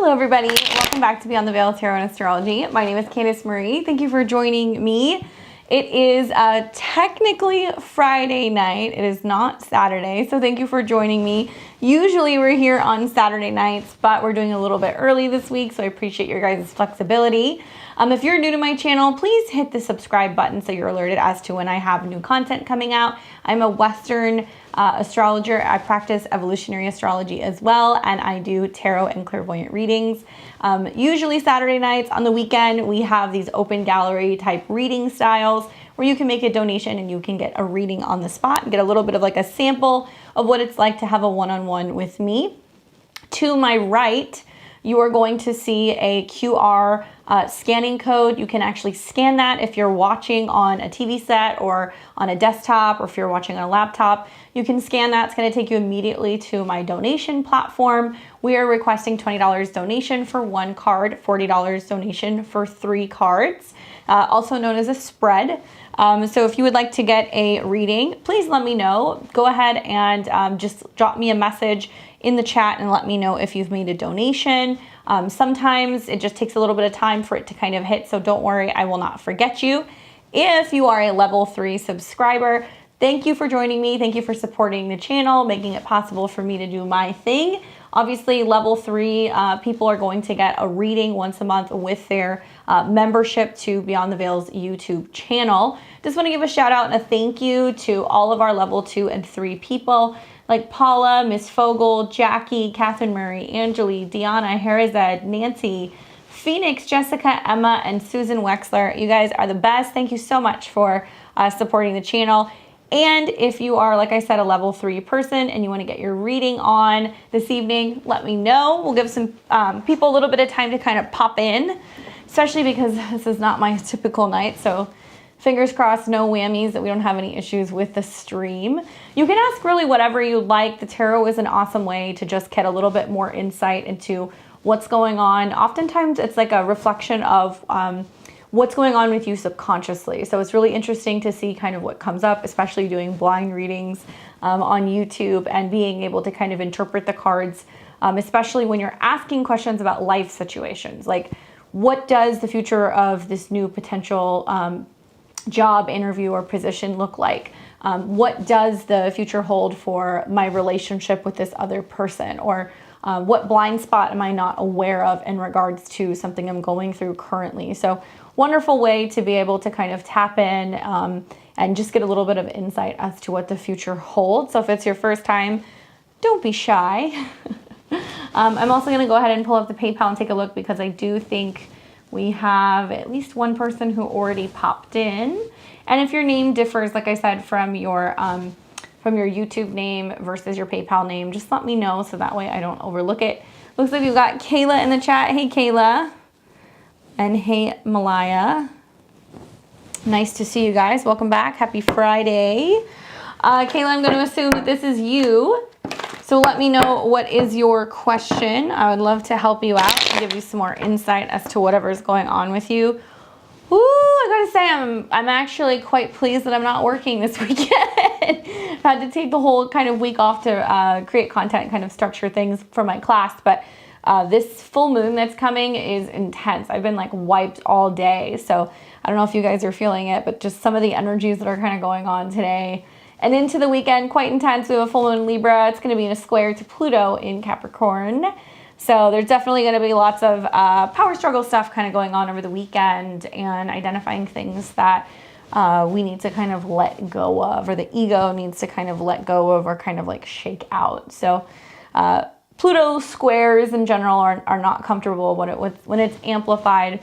Hello everybody, welcome back to Beyond the Veil Tarot and Astrology. My name is Candace Marie. Thank you for joining me. It is technically Friday night. It is not Saturday, so thank you for joining me. Usually we're here on Saturday nights, but we're doing a little bit early this week, so I appreciate your guys' flexibility. If you're new to my channel, please hit the subscribe button so you're alerted as to when I have new content coming out. I'm a Western astrologer. I practice evolutionary astrology as well, and I do tarot and clairvoyant readings. Usually Saturday nights. On the weekend, we have these open gallery type reading styles where you can make a donation and you can get a reading on the spot and get a little bit of like a sample of what it's like to have a one-on-one with me. To my right, you are going to see a QR scanning code. You can actually scan that if you're watching on a TV set or on a desktop, or if you're watching on a laptop. You can scan that. It's going to take you immediately to my donation platform. We are requesting $20 donation for one card, $40 donation for 3 cards, also known as a spread. So if you would like to get a reading, please let me know. Go ahead and just drop me a message in the chat and let me know if you've made a donation. Sometimes it just takes a little bit of time for it to kind of hit, so don't worry, I will not forget you. If you are a level 3 subscriber, thank you for joining me. Thank you for supporting the channel, making it possible for me to do my thing. Obviously, level 3 people are going to get a reading once a month with their membership to Beyond the Veil's YouTube channel. Just want to give a shout out and a thank you to all of our level 2 and 3 people like Paula, Miss Fogle, Jackie, Catherine Murray, Anjali, Deanna, Harazed, Nancy, Phoenix, Jessica, Emma, and Susan Wexler. You guys are the best. Thank you so much for supporting the channel. And if you are, like I said, a level 3 person and you want to get your reading on this evening, let me know. We'll give some people a little bit of time to kind of pop in, especially because this is not my typical night. So fingers crossed, no whammies, that we don't have any issues with the stream. You can ask really whatever you like. The tarot is an awesome way to just get a little bit more insight into what's going on. Oftentimes it's like a reflection of what's going on with you subconsciously. So it's really interesting to see kind of what comes up, especially doing blind readings on YouTube and being able to kind of interpret the cards, especially when you're asking questions about life situations. Like, what does the future of this new potential job, interview, or position look like? What does the future hold for my relationship with this other person? Or what blind spot am I not aware of in regards to something I'm going through currently? So wonderful way to be able to kind of tap in and just get a little bit of insight as to what the future holds. So if it's your first time, don't be shy. I'm also going to go ahead and pull up the PayPal and take a look, because I do think we have at least one person who already popped in. And if your name differs, like I said, from your YouTube name versus your PayPal name, just let me know so that way I don't overlook it. Looks like we've got Kayla in the chat. Hey, Kayla. And hey, Malaya. Nice to see you guys. Welcome back. Happy Friday. Kayla, I'm going to assume that this is you. So let me know, what is your question? I would love to help you out and give you some more insight as to whatever's going on with you. Ooh, I gotta say, I'm actually quite pleased that I'm not working this weekend. I've had to take the whole kind of week off to create content and kind of structure things for my class, but this full moon that's coming is intense. I've been like wiped all day, so I don't know if you guys are feeling it, but just some of the energies that are kind of going on today and into the weekend, quite intense. We have a full moon in Libra. It's going to be in a square to Pluto in Capricorn. So there's definitely going to be lots of power struggle stuff kind of going on over the weekend, and identifying things that we need to kind of let go of, or the ego needs to kind of let go of, or kind of like shake out. So Pluto squares in general are not comfortable when it's amplified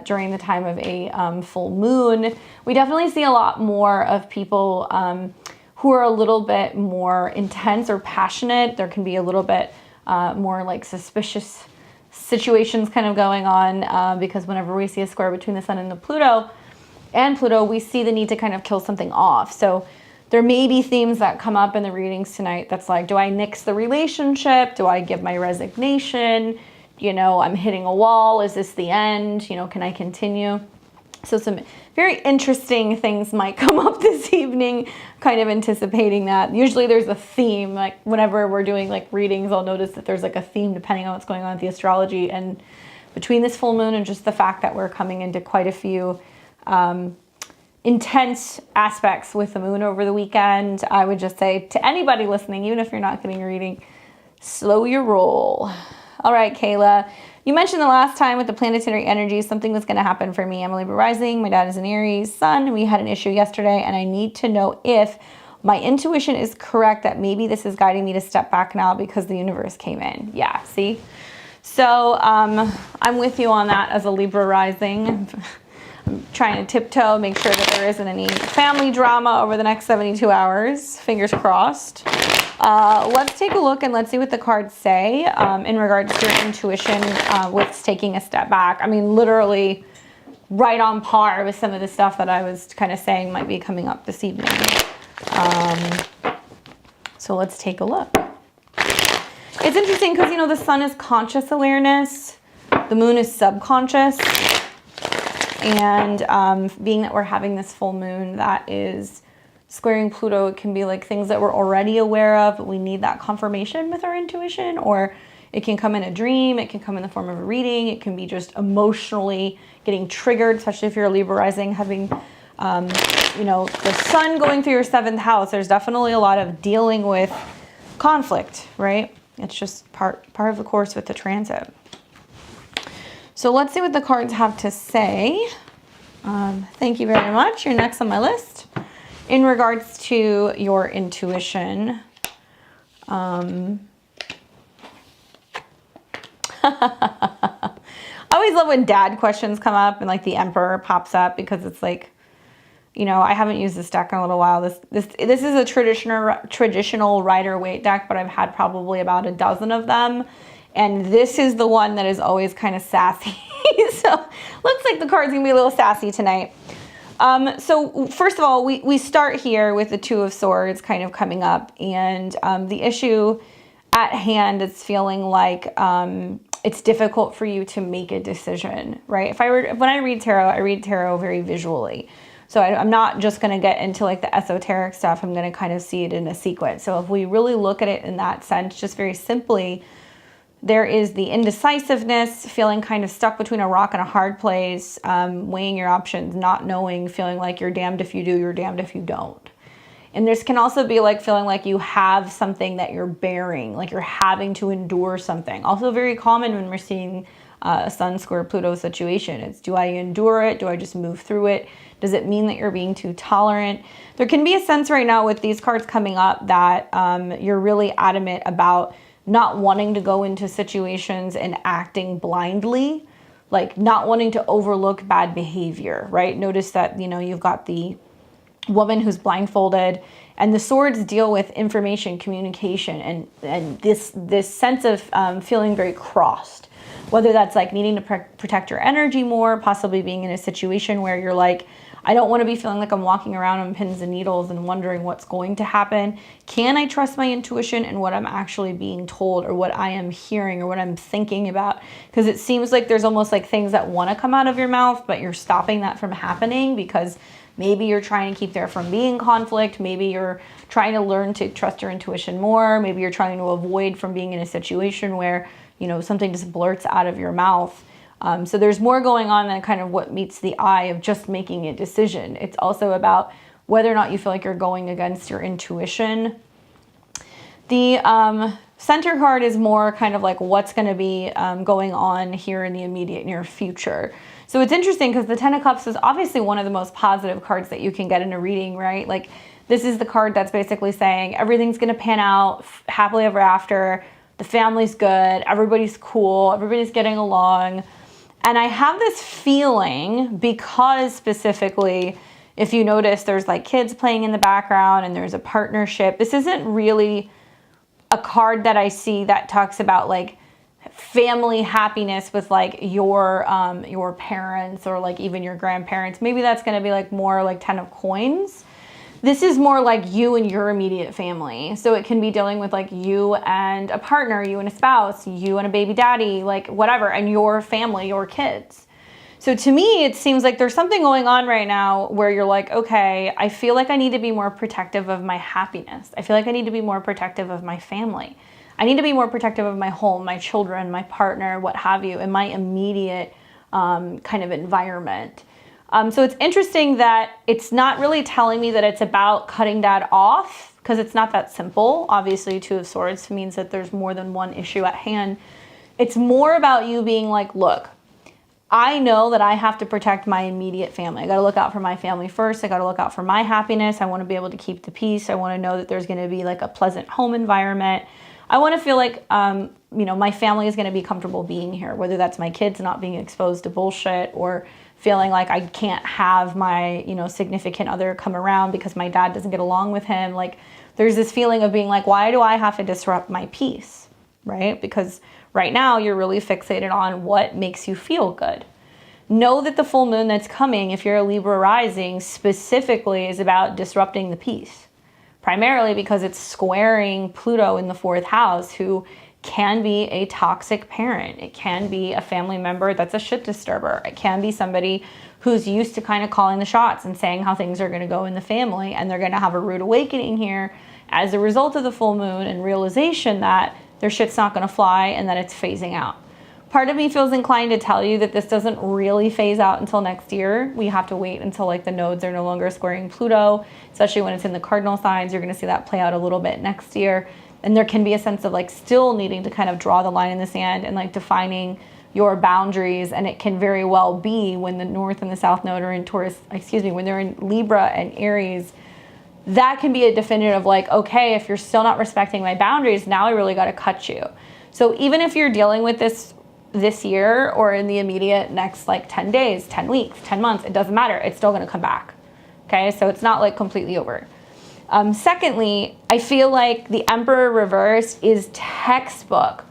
during the time of a full moon. We definitely see a lot more of people who are a little bit more intense or passionate. There can be a little bit more like suspicious situations kind of going on because whenever we see a square between the sun and Pluto, we see the need to kind of kill something off. So there may be themes that come up in the readings tonight that's like, do I nix the relationship? Do I give my resignation? You know, I'm hitting a wall. Is this the end? You know, can I continue? So some very interesting things might come up this evening, kind of anticipating that. Usually there's a theme, like whenever we're doing like readings, I'll notice that there's like a theme depending on what's going on with the astrology. And between this full moon and just the fact that we're coming into quite a few intense aspects with the moon over the weekend, I would just say to anybody listening, even if you're not getting a reading, slow your roll. All right, Kayla. You mentioned the last time with the planetary energy, something was going to happen for me. I'm a Libra rising. My dad is an Aries sun. We had an issue yesterday, and I need to know if my intuition is correct that maybe this is guiding me to step back now because the universe came in. Yeah, see? So I'm with you on that as a Libra rising. I'm trying to tiptoe, make sure that there isn't any family drama over the next 72 hours. Fingers crossed. Let's take a look and let's see what the cards say in regards to your intuition with taking a step back. I mean, literally right on par with some of the stuff that I was kind of saying might be coming up this evening. So let's take a look. It's interesting because, you know, the sun is conscious awareness. The moon is subconscious. And being that we're having this full moon that is squaring Pluto, it can be like things that we're already aware of, but we need that confirmation with our intuition, or it can come in a dream, it can come in the form of a reading, it can be just emotionally getting triggered, especially if you're a Libra rising, having, you know, the sun going through your 7th house. There's definitely a lot of dealing with conflict, right? It's just part of the course with the transit. So let's see what the cards have to say. Thank you very much. You're next on my list. In regards to your intuition, I always love when dad questions come up and like the Emperor pops up, because it's like, you know, I haven't used this deck in a little while. This is a traditional Rider-Waite deck, but I've had probably about a dozen of them. And this is the one that is always kind of sassy. So looks like the cards are gonna be a little sassy tonight. So first of all, we start here with the Two of Swords kind of coming up, and the issue at hand is feeling like it's difficult for you to make a decision, right? When I read tarot very visually. So I'm not just going to get into like the esoteric stuff. I'm going to kind of see it in a sequence. So if we really look at it in that sense, just very simply, there is the indecisiveness, feeling kind of stuck between a rock and a hard place, weighing your options, not knowing, feeling like you're damned if you do, you're damned if you don't. And this can also be like feeling like you have something that you're bearing, like you're having to endure something. Also very common when we're seeing a Sun square Pluto situation. It's, do I endure it? Do I just move through it? Does it mean that you're being too tolerant? There can be a sense right now with these cards coming up that you're really adamant about not wanting to go into situations and acting blindly, like not wanting to overlook bad behavior, right? Notice that, you know, you've got the woman who's blindfolded, and the swords deal with information, communication, and this sense of feeling very crossed, whether that's like needing to protect your energy more, possibly being in a situation where you're like, I don't want to be feeling like I'm walking around on pins and needles and wondering what's going to happen. Can I trust my intuition and what I'm actually being told, or what I am hearing, or what I'm thinking about? Because it seems like there's almost like things that want to come out of your mouth, but you're stopping that from happening because maybe you're trying to keep there from being conflict. Maybe you're trying to learn to trust your intuition more. Maybe you're trying to avoid from being in a situation where, you know, something just blurts out of your mouth. So there's more going on than kind of what meets the eye of just making a decision. It's also about whether or not you feel like you're going against your intuition. The center card is more kind of like what's going to be going on here in the immediate near future. So it's interesting because the Ten of Cups is obviously one of the most positive cards that you can get in a reading, right? Like this is the card that's basically saying everything's going to pan out happily ever after. The family's good. Everybody's cool. Everybody's getting along. And I have this feeling because specifically, if you notice, there's like kids playing in the background and there's a partnership. This isn't really a card that I see that talks about like family happiness with like your parents or like even your grandparents. Maybe that's going to be like more like 10 of coins. This is more like you and your immediate family. So it can be dealing with like you and a partner, you and a spouse, you and a baby daddy, like whatever, and your family, your kids. So to me, it seems like there's something going on right now where you're like, okay, I feel like I need to be more protective of my happiness. I feel like I need to be more protective of my family. I need to be more protective of my home, my children, my partner, what have you, in my immediate kind of environment. So it's interesting that it's not really telling me that it's about cutting dad off, because it's not that simple. Obviously, Two of Swords means that there's more than one issue at hand. It's more about you being like, look, I know that I have to protect my immediate family. I got to look out for my family first. I got to look out for my happiness. I want to be able to keep the peace. I want to know that there's going to be like a pleasant home environment. I want to feel like, my family is going to be comfortable being here, whether that's my kids not being exposed to bullshit or feeling like I can't have my, significant other come around because my dad doesn't get along with him. Like there's this feeling of being like, why do I have to disrupt my peace, right? Because right now you're really fixated on what makes you feel good. Know that the full moon that's coming, if you're a Libra rising, specifically is about disrupting the peace. Primarily because it's squaring Pluto in the 4th house, who can be a toxic parent. It can be a family member that's a shit disturber. It can be somebody who's used to kind of calling the shots and saying how things are going to go in the family, and they're going to have a rude awakening here as a result of the full moon and realization that their shit's not going to fly and that it's phasing out. Part of me feels inclined to tell you that this doesn't really phase out until next year. We have to wait until like the nodes are no longer squaring Pluto, especially when it's in the cardinal signs. You're going to see that play out a little bit next year. And there can be a sense of like still needing to kind of draw the line in the sand and like defining your boundaries. And it can very well be when the North and the South node are in when they're in Libra and Aries, that can be a definitive like, okay, if you're still not respecting my boundaries, now I really got to cut you. So even if you're dealing with this year or in the immediate next like 10 days, 10 weeks, 10 months, it doesn't matter. It's still going to come back. Okay. So it's not like completely over. Secondly, I feel like the Emperor reverse is textbook.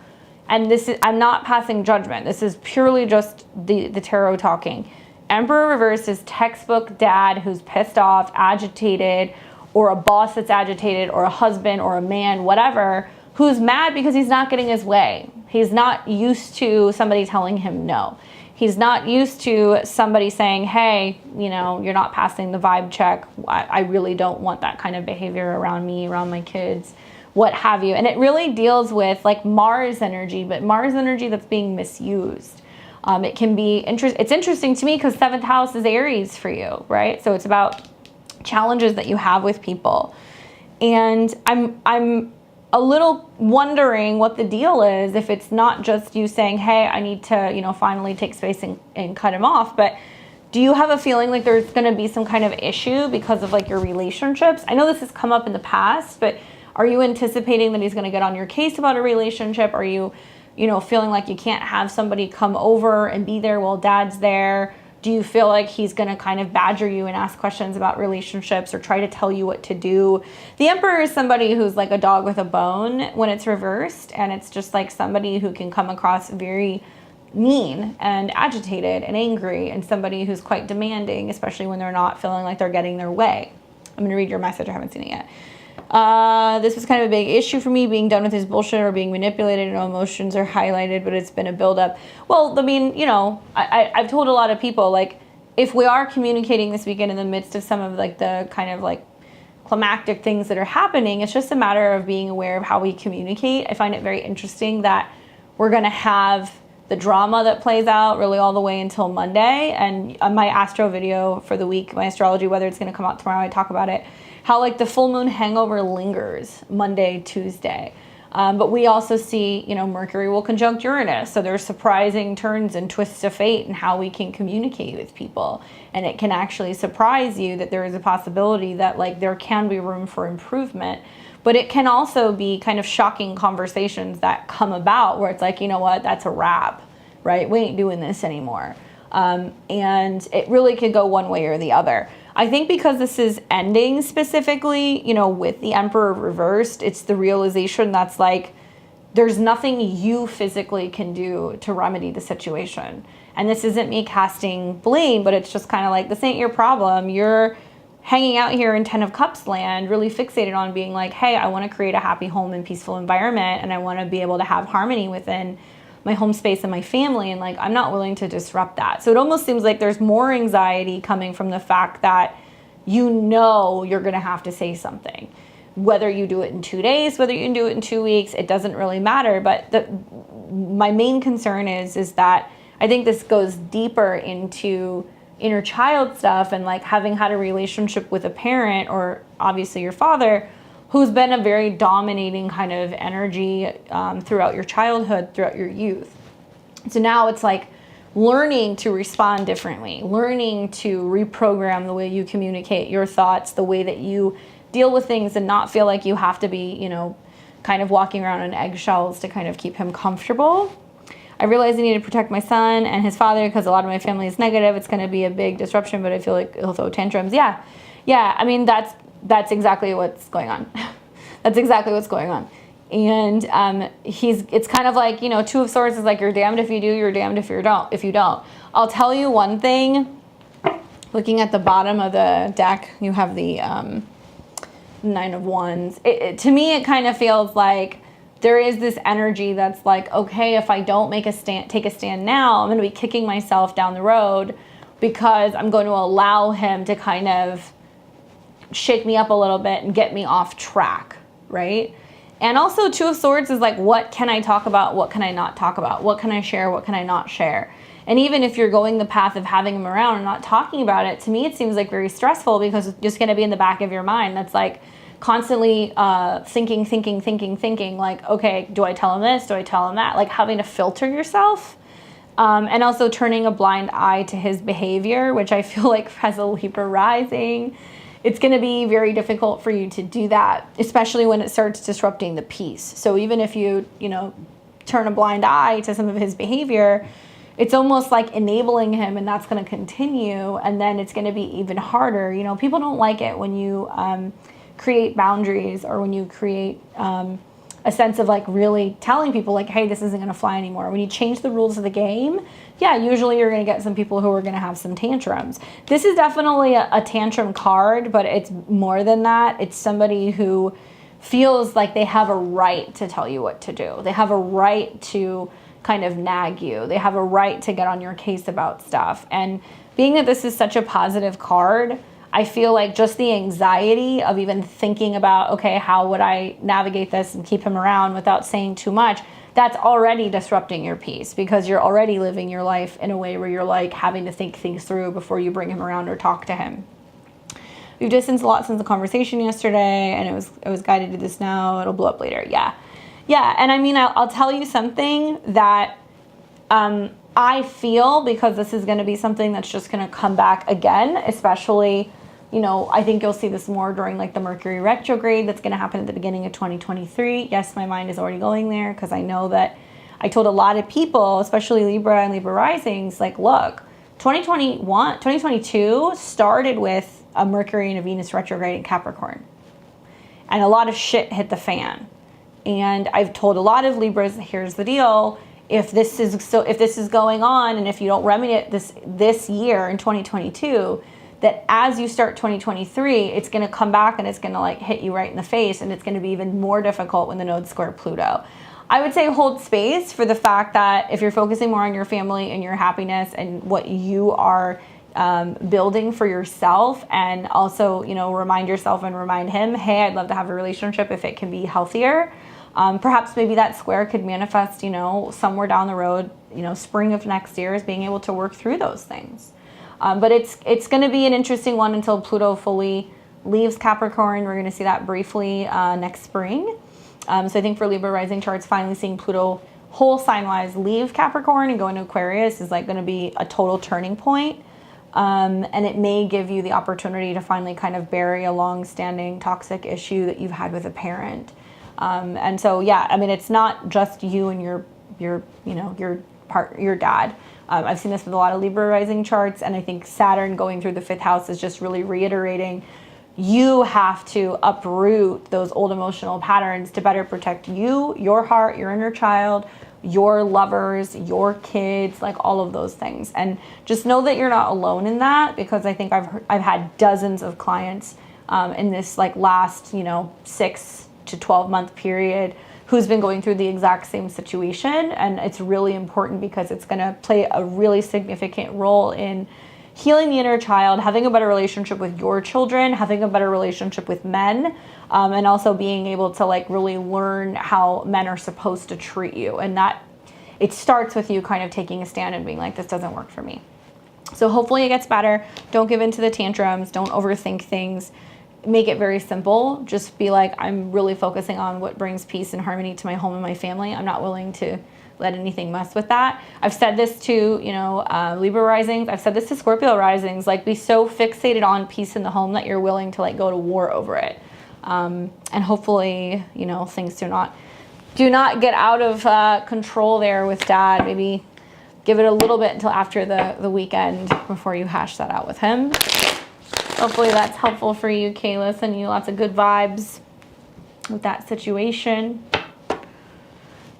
And I'm not passing judgment. This is purely just the tarot talking. Emperor reverse is textbook dad who's pissed off, agitated, or a boss that's agitated, or a husband or a man, whatever, who's mad because he's not getting his way. He's not used to somebody telling him no. He's not used to somebody saying, hey, you're not passing the vibe check. I really don't want that kind of behavior around me, around my kids, what have you. And it really deals with like Mars energy, but Mars energy that's being misused. It can be it's interesting to me because 7th house is Aries for you, right? So it's about challenges that you have with people. And I'm a little wondering what the deal is, if it's not just you saying, hey, I need to, finally take space and cut him off. But do you have a feeling like there's going to be some kind of issue because of like your relationships? I know this has come up in the past, but are you anticipating that he's going to get on your case about a relationship? Are you, feeling like you can't have somebody come over and be there while dad's there? Do you feel like he's going to kind of badger you and ask questions about relationships or try to tell you what to do? The Emperor is somebody who's like a dog with a bone when it's reversed, and it's just like somebody who can come across very mean and agitated and angry, and somebody who's quite demanding, especially when they're not feeling like they're getting their way. I'm going to read your message. I haven't seen it yet. This was kind of a big issue for me, being done with his bullshit or being manipulated. No emotions are highlighted, but it's been a buildup. Well, I mean, I've told a lot of people, like, if we are communicating this weekend in the midst of some of like the kind of like climactic things that are happening, it's just a matter of being aware of how we communicate. I find it very interesting that we're going to have the drama that plays out really all the way until Monday. And on my astro video for the week, my astrology, whether it's going to come out tomorrow, I talk about it. How like the full moon hangover lingers Monday, Tuesday. But we also see, Mercury will conjunct Uranus. So there's surprising turns and twists of fate and how we can communicate with people. And it can actually surprise you that there is a possibility that like there can be room for improvement. But it can also be kind of shocking conversations that come about where it's like, you know what, that's a wrap, right? We ain't doing this anymore. And it really could go one way or the other. I think because this is ending specifically, with the Emperor reversed, it's the realization that's like, there's nothing you physically can do to remedy the situation. And this isn't me casting blame, but it's just kind of like, this ain't your problem. You're hanging out here in 10 of Cups land, really fixated on being like, hey, I want to create a happy home and peaceful environment. And I want to be able to have harmony within my home space and my family, and like I'm not willing to disrupt that. So it almost seems like there's more anxiety coming from the fact that you know you're going to have to say something. Whether you do it in 2 days, whether you can do it in 2 weeks, it doesn't really matter. But my main concern is that I think this goes deeper into inner child stuff, and like having had a relationship with a parent, or obviously your father, who's been a very dominating kind of energy throughout your childhood, throughout your youth. So now it's like learning to respond differently, learning to reprogram the way you communicate your thoughts, the way that you deal with things, and not feel like you have to be, you know, kind of walking around on eggshells to kind of keep him comfortable. I realized I need to protect my son and his father because a lot of my family is negative. It's going to be a big disruption, but I feel like he'll throw tantrums. Yeah. I mean, that's exactly what's going on. That's exactly what's going on. And it's kind of like, you know, Two of Swords is like, you're damned if you do, you're damned if you don't. I'll tell you one thing. Looking at the bottom of the deck, you have the Nine of Wands. To me, it kind of feels like there is this energy that's like, okay, if I don't take a stand now, I'm going to be kicking myself down the road because I'm going to allow him to kind of shake me up a little bit and get me off track, right? And also Two of Swords is like, what can I talk about? What can I not talk about? What can I share? What can I not share? And even if you're going the path of having him around and not talking about it, to me it seems like very stressful because it's just going to be in the back of your mind. That's like constantly thinking, like, okay, do I tell him this? Do I tell him that? Like having to filter yourself. And also turning a blind eye to his behavior, which I feel like as a Libra rising, it's going to be very difficult for you to do that, especially when it starts disrupting the peace. So even if you turn a blind eye to some of his behavior, it's almost like enabling him, and that's going to continue. And then it's going to be even harder. You know, people don't like it when you create boundaries, or when you create a sense of like really telling people like, hey, this isn't going to fly anymore. When you change the rules of the game, yeah, usually you're going to get some people who are going to have some tantrums. This is definitely a tantrum card, but it's more than that. It's somebody who feels like they have a right to tell you what to do. They have a right to kind of nag you. They have a right to get on your case about stuff. And being that this is such a positive card, I feel like just the anxiety of even thinking about, okay, how would I navigate this and keep him around without saying too much, that's already disrupting your peace, because you're already living your life in a way where you're like having to think things through before you bring him around or talk to him. We've distanced a lot since the conversation yesterday, and it was guided to this now. It'll blow up later. Yeah. And I mean, I'll tell you something that I feel, because this is going to be something that's just going to come back again, especially, I think you'll see this more during like the Mercury retrograde that's going to happen at the beginning of 2023. Yes, my mind is already going there because I know that I told a lot of people, especially Libra and Libra risings, like, look, 2022 started with a Mercury and a Venus retrograde in Capricorn. And a lot of shit hit the fan. And I've told a lot of Libras, here's the deal. If this is going on, and if you don't remedy it this year in 2022, that as you start 2023, it's going to come back and it's going to like hit you right in the face, and it's going to be even more difficult when the nodes square Pluto. I would say hold space for the fact that if you're focusing more on your family and your happiness and what you are building for yourself, and also, remind yourself and remind him, hey, I'd love to have a relationship if it can be healthier. Perhaps maybe that square could manifest, somewhere down the road, spring of next year, is being able to work through those things. But it's going to be an interesting one until Pluto fully leaves Capricorn. We're going to see that briefly next spring. So I think for Libra rising charts, finally seeing Pluto whole sign-wise leave Capricorn and go into Aquarius is like going to be a total turning point. And it may give you the opportunity to finally kind of bury a long-standing toxic issue that you've had with a parent. And so, yeah, I mean, it's not just you and your dad. I've seen this with a lot of Libra rising charts, and I think Saturn going through the 5th house is just really reiterating you have to uproot those old emotional patterns to better protect you, your heart, your inner child, your lovers, your kids, like all of those things. And just know that you're not alone in that, because I think I've had dozens of clients in this like last 6 to 12 month period who's been going through the exact same situation. And it's really important because it's going to play a really significant role in healing the inner child, having a better relationship with your children, having a better relationship with men, and also being able to like really learn how men are supposed to treat you. And that it starts with you kind of taking a stand and being like, this doesn't work for me. So hopefully it gets better. Don't give in to the tantrums. Don't overthink things. Make it very simple. Just be like, I'm really focusing on what brings peace and harmony to my home and my family. I'm not willing to let anything mess with that. I've said this to, Libra risings. I've said this to Scorpio risings. Like, be so fixated on peace in the home that you're willing to like go to war over it. And hopefully, things do not get out of control there with dad. Maybe give it a little bit until after the weekend before you hash that out with him. Hopefully that's helpful for you, Kayla. Sending you lots of good vibes with that situation.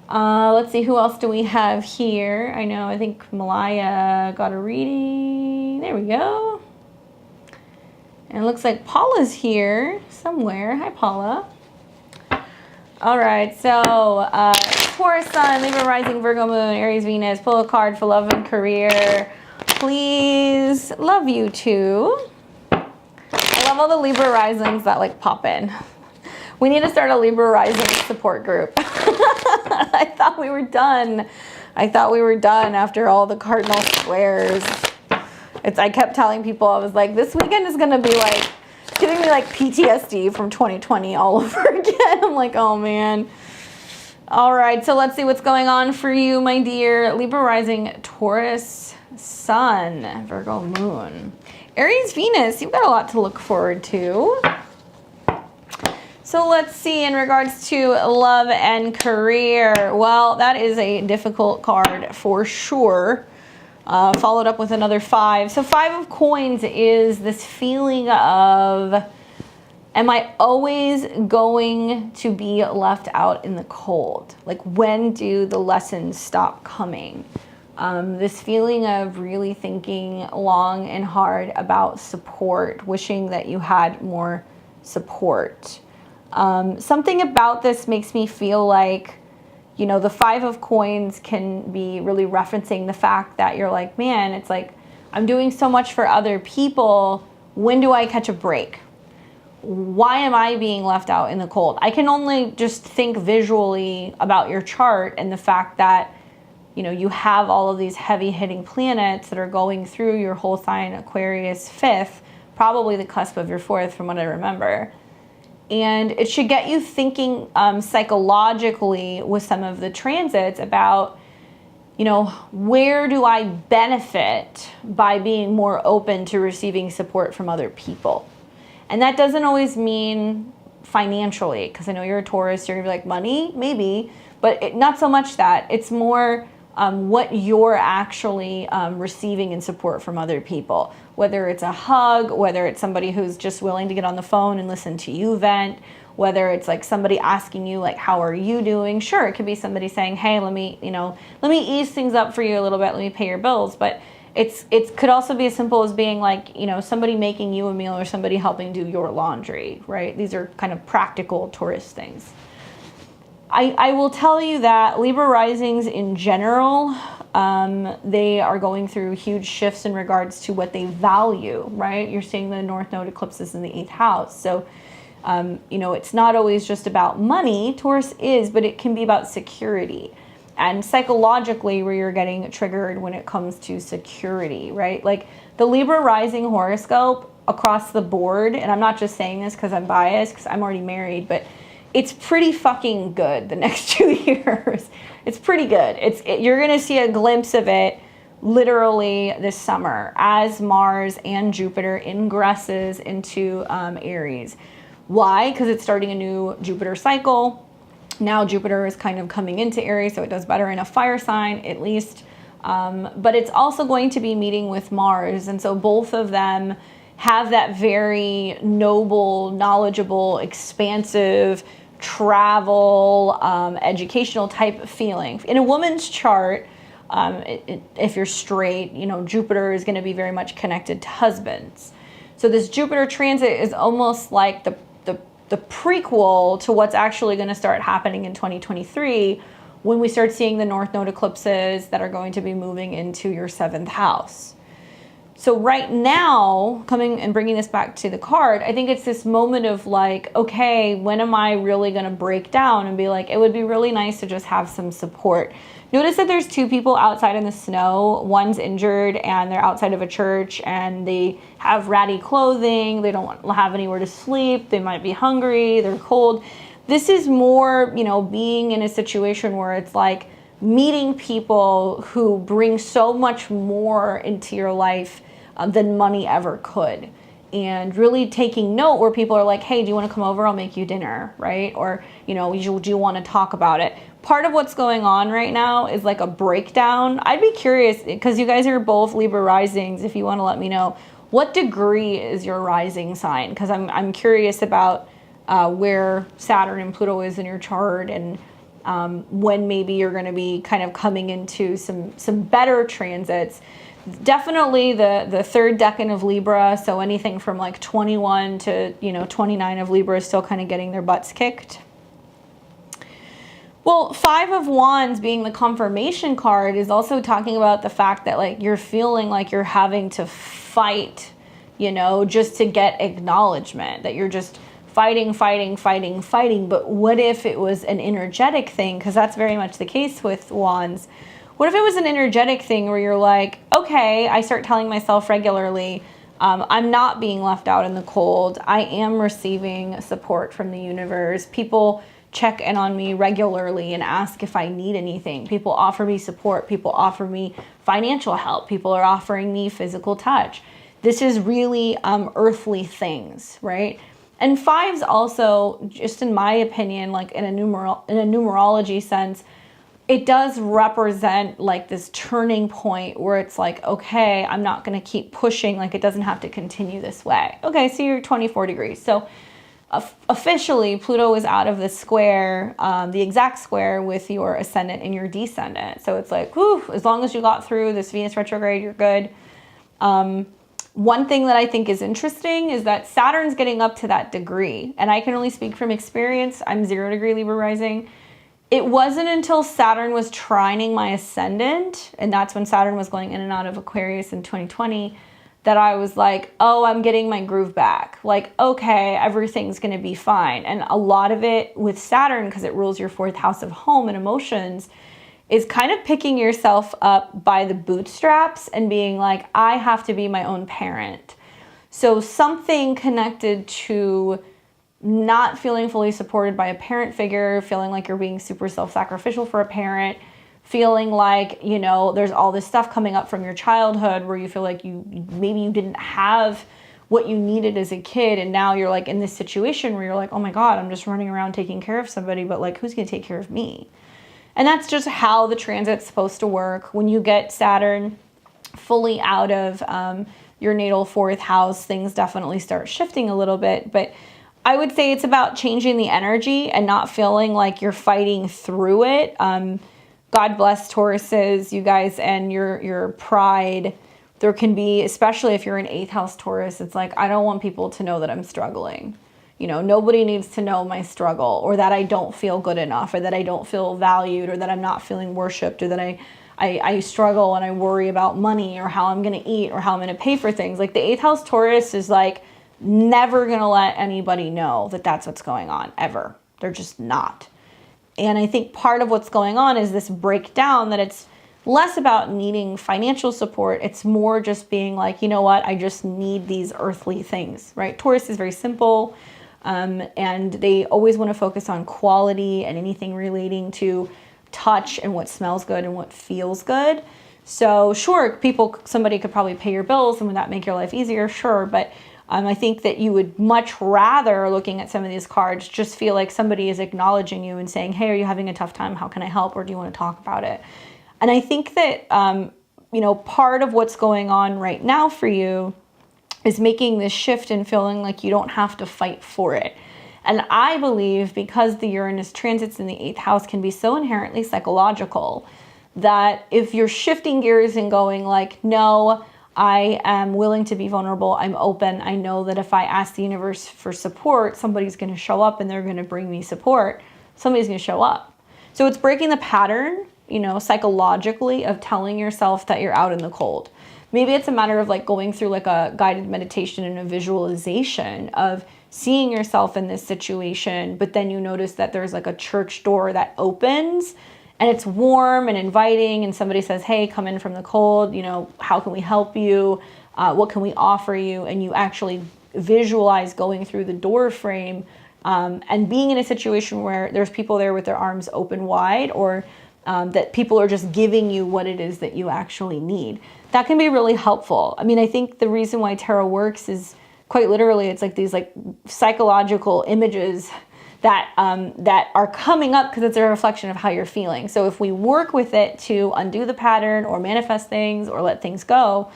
Let's see, who else do we have here? I think Malaya got a reading. There we go. And it looks like Paula's here somewhere. Hi, Paula. All right, so Taurus Sun, Libra Rising, Virgo Moon, Aries Venus. Pull a card for love and career. Please, love you too. I love all the Libra Risings that like pop in. We need to start a Libra Rising support group. I thought we were done. After all the cardinal squares. I kept telling people, I was like, this weekend is gonna be like, it's giving me like PTSD from 2020 all over again. I'm like, oh man. All right, so let's see what's going on for you, my dear. Libra Rising, Taurus Sun, Virgo Moon. Aries Venus, you've got a lot to look forward to. So let's see, in regards to love and career, well, that is a difficult card for sure. Followed up with another 5. So 5 of coins is this feeling of, am I always going to be left out in the cold? Like, when do the lessons stop coming? This feeling of really thinking long and hard about support, wishing that you had more support. Something about this makes me feel like, the 5 of coins can be really referencing the fact that you're like, man, it's like, I'm doing so much for other people. When do I catch a break? Why am I being left out in the cold? I can only just think visually about your chart and the fact that, you have all of these heavy hitting planets that are going through your whole sign, Aquarius 5th, probably the cusp of your 4th from what I remember. And it should get you thinking psychologically with some of the transits about, where do I benefit by being more open to receiving support from other people? And that doesn't always mean financially, because I know you're a Taurus, you're going to be like, money, maybe, but not so much that. It's more what you're actually receiving in support from other people, whether it's a hug, whether it's somebody who's just willing to get on the phone and listen to you vent, whether it's like somebody asking you like, how are you doing? Sure, it could be somebody saying, hey, let me ease things up for you a little bit, let me pay your bills. But it could also be as simple as being like, somebody making you a meal or somebody helping do your laundry, right? These are kind of practical Taurus things. I will tell you that Libra risings in general, they are going through huge shifts in regards to what they value, right? You're seeing the North Node eclipses in the 8th house. So, it's not always just about money. Taurus is, but it can be about security. And psychologically, where you're getting triggered when it comes to security, right? Like the Libra rising horoscope across the board, and I'm not just saying this because I'm biased, because I'm already married, but it's pretty fucking good the next 2 years. It's pretty good. You're going to see a glimpse of it literally this summer as Mars and Jupiter ingresses into Aries. Why? Because it's starting a new Jupiter cycle. Now Jupiter is kind of coming into Aries, so it does better in a fire sign at least. But it's also going to be meeting with Mars. And so both of them have that very noble, knowledgeable, expansive, travel, educational type of feeling. In a woman's chart, if you're straight, Jupiter is going to be very much connected to husbands. So this Jupiter transit is almost like the the prequel to what's actually going to start happening in 2023 when we start seeing the North Node eclipses that are going to be moving into your 7th house. So right now, coming and bringing this back to the card, I think it's this moment of like, okay, when am I really going to break down and be like, it would be really nice to just have some support. Notice that there's 2 people outside in the snow. One's injured and they're outside of a church and they have ratty clothing. They don't have anywhere to sleep. They might be hungry. They're cold. This is more, you know, being in a situation where it's like meeting people who bring so much more into your life than money ever could. And really taking note where people are like, hey, do you want to come over? I'll make you dinner, right? Or, you know, do you want to talk about it? Part of what's going on right now is like a breakdown. I'd be curious, because you guys are both Libra risings, if you want to let me know, what degree is your rising sign? Because I'm curious about where Saturn and Pluto is in your chart, and when maybe you're going to be kind of coming into some better transits. Definitely the 3rd decan of Libra, so anything from like 21 to 29 of Libra is still kind of getting their butts kicked. Well, 5 of Wands being the confirmation card is also talking about the fact that like you're feeling like you're having to fight, just to get acknowledgement, that you're just fighting. But what if it was an energetic thing? Because that's very much the case with Wands. What if it was an energetic thing where you're like, okay, I start telling myself regularly, I'm not being left out in the cold. I am receiving support from the universe. People check in on me regularly and ask if I need anything. People offer me support. People offer me financial help. People are offering me physical touch. This is really earthly things, right? And 5s also, just in my opinion, like in a numerology sense, it does represent like this turning point where it's like, okay, I'm not going to keep pushing. Like it doesn't have to continue this way. Okay, so you're 24 degrees. So officially, Pluto is out of the square, the exact square with your ascendant and your descendant. So it's like, whew, as long as you got through this Venus retrograde, you're good. One thing that I think is interesting is that Saturn's getting up to that degree. And I can only speak from experience. I'm 0 degree Libra rising. It wasn't until Saturn was trining my ascendant, and that's when Saturn was going in and out of Aquarius in 2020, that I was like, oh, I'm getting my groove back. Like, okay, everything's going to be fine. And a lot of it with Saturn, because it rules your 4th house of home and emotions, is kind of picking yourself up by the bootstraps and being like, I have to be my own parent. So something connected to not feeling fully supported by a parent figure, feeling like you're being super self-sacrificial for a parent, feeling like, there's all this stuff coming up from your childhood where you feel like maybe you didn't have what you needed as a kid, and now you're like in this situation where you're like, oh my God, I'm just running around taking care of somebody, but like, who's going to take care of me? And that's just how the transit's supposed to work. When you get Saturn fully out of your natal 4th house, things definitely start shifting a little bit, but I would say it's about changing the energy and not feeling like you're fighting through it. God bless Tauruses, you guys, and your pride. There can be, especially if you're an 8th house Taurus, it's like, I don't want people to know that I'm struggling. Nobody needs to know my struggle, or that I don't feel good enough, or that I don't feel valued, or that I'm not feeling worshipped, or that I struggle and I worry about money, or how I'm going to eat, or how I'm going to pay for things. Like the 8th house Taurus is like, never going to let anybody know that that's what's going on, ever. They're just not. And I think part of what's going on is this breakdown, that it's less about needing financial support. It's more just being like, you know what, I just need these earthly things, right? Taurus is very simple, and they always want to focus on quality and anything relating to touch and what smells good and what feels good. So sure, somebody could probably pay your bills, and would that make your life easier? Sure, but I think that you would much rather, looking at some of these cards, just feel like somebody is acknowledging you and saying, hey, are you having a tough time? How can I help? Or do you want to talk about it? And I think that, part of what's going on right now for you is making this shift and feeling like you don't have to fight for it. And I believe because the Uranus transits in the 8th house can be so inherently psychological, that if you're shifting gears and going like, no, I am willing to be vulnerable. I'm open. I know that if I ask the universe for support, somebody's going to show up and they're going to bring me support. Somebody's going to show up. So it's breaking the pattern, you know, psychologically, of telling yourself that you're out in the cold. Maybe it's a matter of like going through like a guided meditation and a visualization of seeing yourself in this situation, but then you notice that there's like a church door that opens and it's warm and inviting, and somebody says, hey, come in from the cold, you know, how can we help you? What can we offer you? And you actually visualize going through the door frame and being in a situation where there's people there with their arms open wide, or that people are just giving you what it is that you actually need. That can be really helpful. I mean, I think the reason why tarot works is quite literally, it's like these like psychological images that that are coming up because it's a reflection of how you're feeling. So if we work with it to undo the pattern or manifest things or let things go,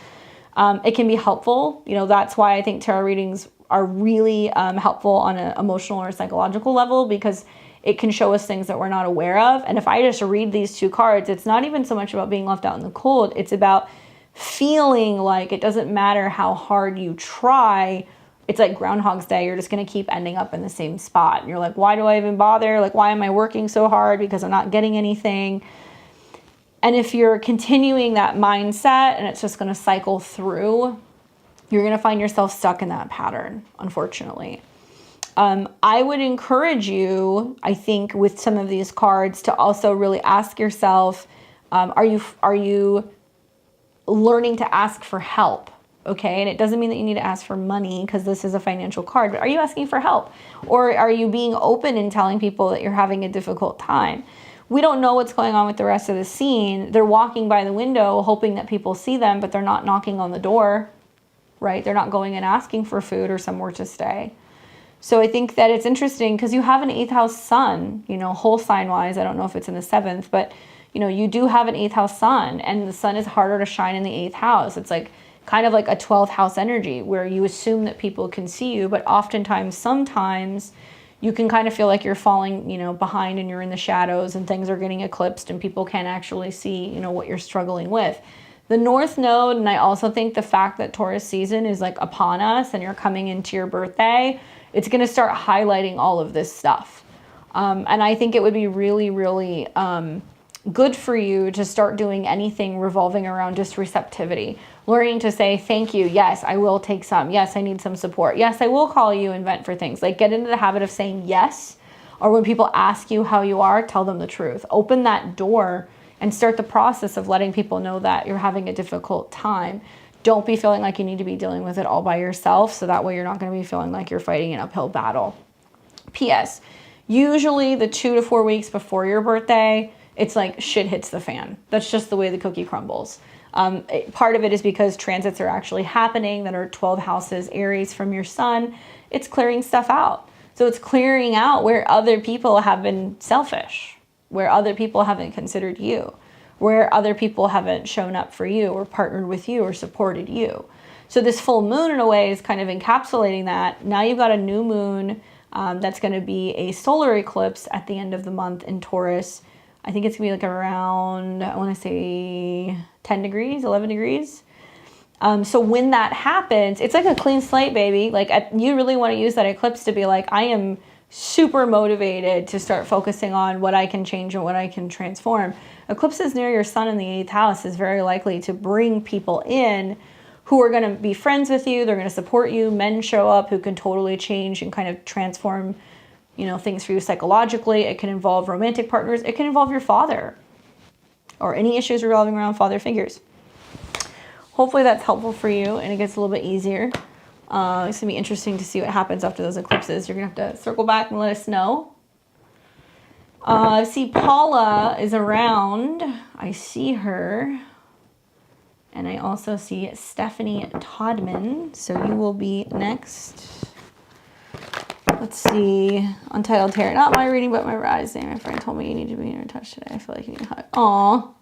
it can be helpful. You know, that's why I think tarot readings are really helpful on an emotional or psychological level, because it can show us things that we're not aware of. And if I just read these two cards, it's not even so much about being left out in the cold. It's about feeling like it doesn't matter how hard you try. It's like Groundhog's Day. You're just going to keep ending up in the same spot. And you're like, why do I even bother? Like, why am I working so hard? Because I'm not getting anything. And if you're continuing that mindset and it's just going to cycle through, you're going to find yourself stuck in that pattern, unfortunately. I would encourage you, I think, with some of these cards to also really ask yourself, are you learning to ask for help? Okay, and it doesn't mean that you need to ask for money because this is a financial card, but are you asking for help? Or are you being open and telling people that you're having a difficult time? We don't know what's going on with the rest of the scene. They're walking by the window hoping that people see them, but they're not knocking on the door, right? They're not going and asking for food or somewhere to stay. So I think that it's interesting because you have an 8th house sun, you know, whole sign wise. I don't know if it's in the 7th, but you know, you do have an 8th house sun, and the sun is harder to shine in the 8th house. It's like kind of like a 12th house energy where you assume that people can see you, but oftentimes, sometimes you can kind of feel like you're falling, you know, behind and you're in the shadows and things are getting eclipsed and people can't actually see, you know, what you're struggling with. The North Node, and I also think the fact that Taurus season is like upon us and you're coming into your birthday, it's going to start highlighting all of this stuff. And I think it would be really, really good for you to start doing anything revolving around just receptivity. Learning to say, thank you. Yes, I will take some. Yes, I need some support. Yes, I will call you and vent for things. Like, get into the habit of saying yes. Or when people ask you how you are, tell them the truth. Open that door and start the process of letting people know that you're having a difficult time. Don't be feeling like you need to be dealing with it all by yourself, so that way you're not going to be feeling like you're fighting an uphill battle. P.S. Usually the 2 to 4 weeks before your birthday, it's like shit hits the fan. That's just the way the cookie crumbles. Part of it is because transits are actually happening that are 12 houses Aries from your sun. It's clearing stuff out. So it's clearing out where other people have been selfish, where other people haven't considered you, where other people haven't shown up for you or partnered with you or supported you. So this full moon in a way is kind of encapsulating that. Now you've got a new moon that's going to be a solar eclipse at the end of the month in Taurus. I think it's going to be like around, I want to say 10 degrees, 11 degrees. So when that happens, it's like a clean slate, baby. Like you really want to use that eclipse to be like, I am super motivated to start focusing on what I can change and what I can transform. Eclipses near your sun in the 8th house is very likely to bring people in who are going to be friends with you. They're going to support you. Men show up who can totally change and kind of transform, you know, things for you psychologically. It can involve romantic partners. It can involve your father or any issues revolving around father figures. Hopefully that's helpful for you and it gets a little bit easier. It's going to be interesting to see what happens after those eclipses. You're going to have to circle back and let us know. I see Paula is around. I see her. And I also see Stephanie Todman. So you will be next. Let's see. Untitled Tarot. Not my reading, but my rising. My friend told me you need to be in touch today. I feel like you need a hug. Aw.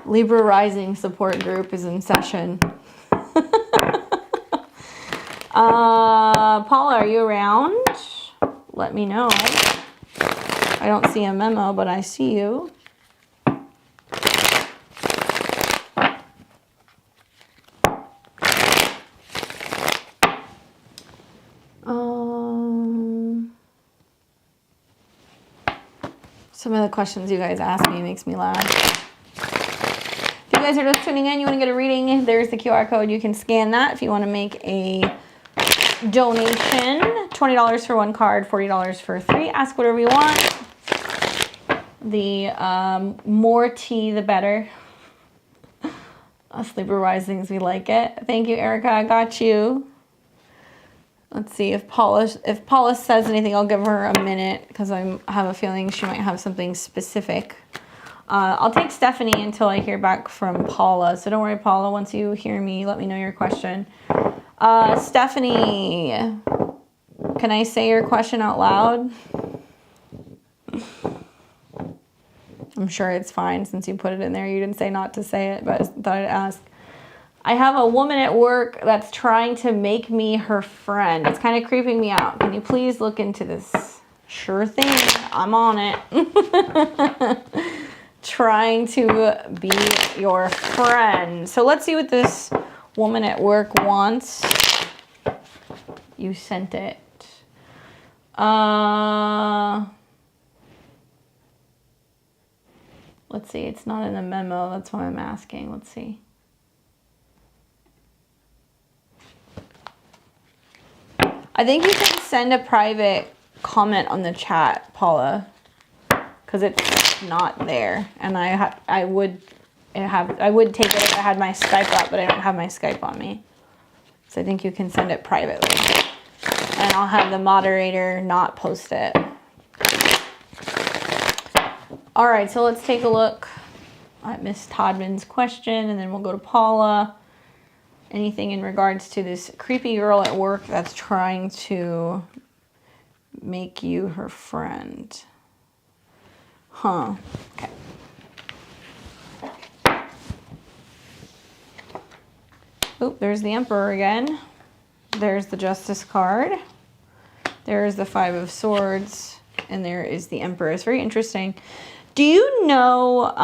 Libra Rising support group is in session. Paula, are you around? Let me know. I don't see a memo, but I see you. Some of the questions you guys ask me makes me laugh. If you guys are just tuning in, you want to get a reading, there's the QR code. You can scan that if you want to make a donation. $20 for one card, $40 for three. Ask whatever you want. The more tea, the better. Us Libra-wise things, we like it. Thank you, Erica. I got you. Let's see if Paula says anything. I'll give her a minute because I have a feeling she might have something specific. I'll take Stephanie until I hear back from Paula. So don't worry, Paula. Once you hear me, let me know your question. Stephanie, can I say your question out loud? I'm sure it's fine since you put it in there. You didn't say not to say it, but I thought I'd ask. I have a woman at work that's trying to make me her friend. It's kind of creeping me out. Can you please look into this? Sure thing. I'm on it. Trying to be your friend. So let's see what this woman at work wants. You sent it. Let's see. It's not in the memo. That's why I'm asking. Let's see. I think you can send a private comment on the chat, Paula, because it's not there. And I would take it if I had my Skype up, but I don't have my Skype on me. So I think you can send it privately. And I'll have the moderator not post it. All right, so let's take a look at Miss Todman's question, and then we'll go to Paula. Anything in regards to this creepy girl at work that's trying to make you her friend. Huh. Okay. Oop, there's the Emperor again. There's the Justice card. There's the Five of Swords. And there is the Emperor. It's very interesting. Do you know,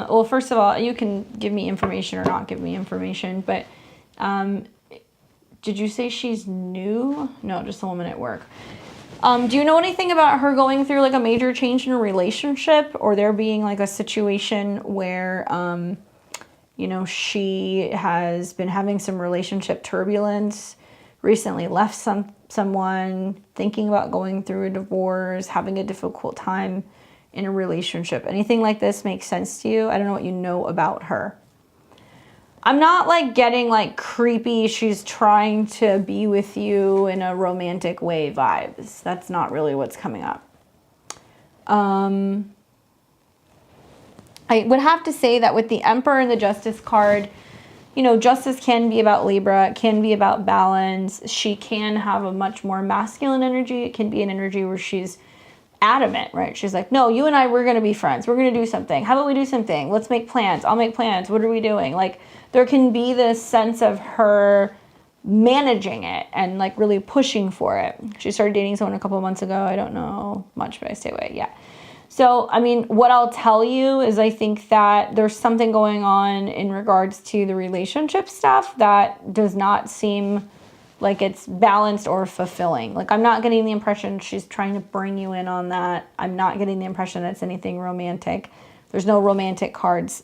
well, first of all, you can give me information or not give me information, but did you say she's new? No, just a woman at work. Do you know anything about her going through like a major change in a relationship, or there being like a situation where, you know, she has been having some relationship turbulence, recently left someone, thinking about going through a divorce, having a difficult time in a relationship? Anything like this makes sense to you? I don't know what you know about her. I'm not like getting like creepy, she's trying to be with you in a romantic way vibes. That's not really what's coming up. I would have to say that with the Emperor and the Justice card, you know, Justice can be about Libra, it can be about balance. She can have a much more masculine energy. It can be an energy where she's adamant, right? She's like, no, you and I, we're going to be friends. We're going to do something. How about we do something? Let's make plans. I'll make plans. What are we doing? Like, there can be this sense of her managing it and like really pushing for it. She started dating someone a couple months ago. I don't know much, but I stay away. Yeah. So, I mean, what I'll tell you is I think that there's something going on in regards to the relationship stuff that does not seem like it's balanced or fulfilling. Like, I'm not getting the impression she's trying to bring you in on that. I'm not getting the impression it's anything romantic. There's no romantic cards.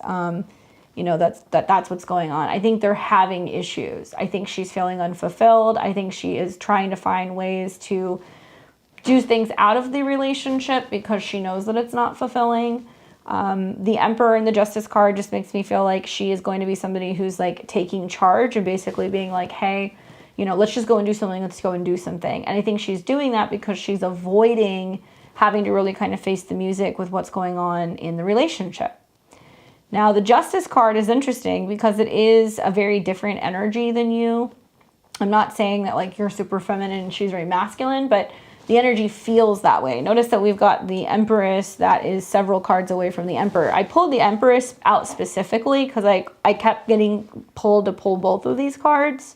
You know, that's what's going on. I think they're having issues. I think she's feeling unfulfilled. I think she is trying to find ways to do things out of the relationship because she knows that it's not fulfilling. The Emperor and the Justice card just makes me feel like she is going to be somebody who's like taking charge and basically being like, hey, you know, let's just go and do something. Let's go and do something. And I think she's doing that because she's avoiding having to really kind of face the music with what's going on in the relationship. Now, the Justice card is interesting because it is a very different energy than you. I'm not saying that like you're super feminine and she's very masculine, but the energy feels that way. Notice that we've got the Empress that is several cards away from the Emperor. I pulled the Empress out specifically because I kept getting pulled to pull both of these cards.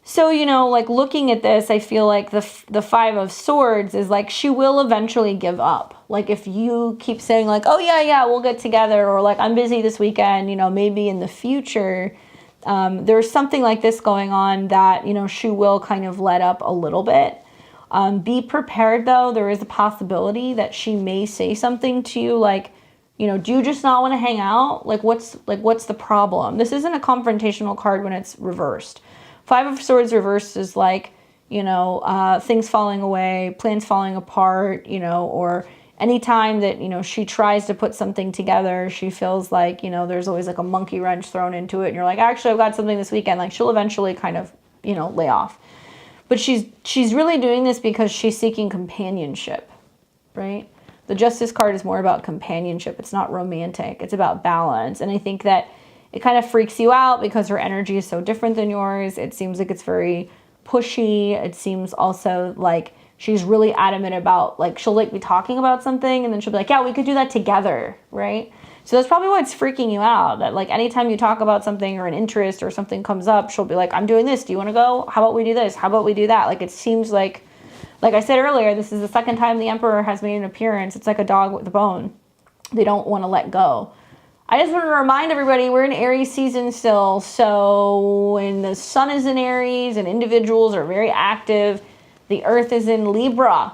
So, you know, like looking at this, I feel like the Five of Swords is like she will eventually give up. Like if you keep saying like, oh yeah, we'll get together, or like I'm busy this weekend, you know, maybe in the future, there's something like this going on that, you know, she will kind of let up a little bit. Be prepared though. There is a possibility that she may say something to you like, you know, do you just not want to hang out? Like what's the problem? This isn't a confrontational card when it's reversed. Five of Swords reversed is like, you know, things falling away, plans falling apart, you know, or anytime that, you know, she tries to put something together, she feels like, you know, there's always like a monkey wrench thrown into it. And you're like, actually, I've got something this weekend. Like she'll eventually kind of, you know, lay off. But she's really doing this because she's seeking companionship, right? The Justice card is more about companionship. It's not romantic. It's about balance. And I think that it kind of freaks you out because her energy is so different than yours. It seems like it's very pushy. It seems also like she's really adamant about, like, she'll like be talking about something and then she'll be like, yeah, we could do that together, right? So that's probably why it's freaking you out, that like anytime you talk about something or an interest or something comes up, she'll be like, I'm doing this. Do you want to go? How about we do this? How about we do that? Like it seems like I said earlier, this is the second time the Emperor has made an appearance. It's like a dog with a bone. They don't want to let go. I just want to remind everybody we're in Aries season still. So when the sun is in Aries and individuals are very active, the earth is in Libra.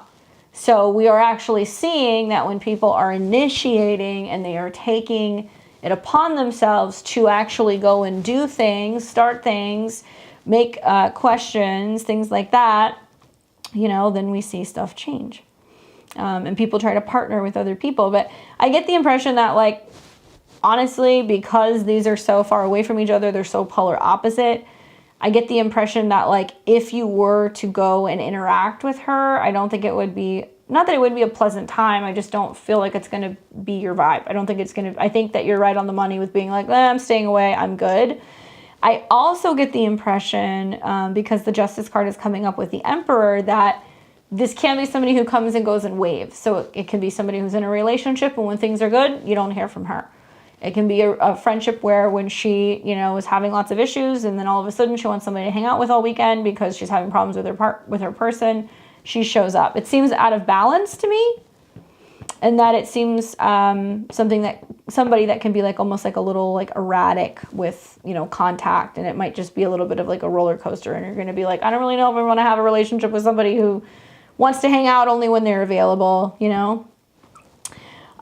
So we are actually seeing that when people are initiating and they are taking it upon themselves to actually go and do things, start things, make questions, things like that, you know, then we see stuff change. And people try to partner with other people. But I get the impression that, like, honestly, because these are so far away from each other, they're so polar opposite, I get the impression that, like, if you were to go and interact with her, I don't think it would be, not that it would be a pleasant time, I just don't feel like it's going to be your vibe. I don't think it's going to, I think that you're right on the money with being like, I'm staying away, I'm good. I also get the impression, because the Justice card is coming up with the Emperor, that this can be somebody who comes and goes in waves. So it can be somebody who's in a relationship, and when things are good, you don't hear from her. It can be a friendship where when she, you know, is having lots of issues, and then all of a sudden she wants somebody to hang out with all weekend because she's having problems with her person, she shows up. It seems out of balance to me, and that it seems somebody that can be like almost like a little like erratic with, you know, contact, and it might just be a little bit of like a roller coaster, and you're going to be like, I don't really know if I want to have a relationship with somebody who wants to hang out only when they're available, you know.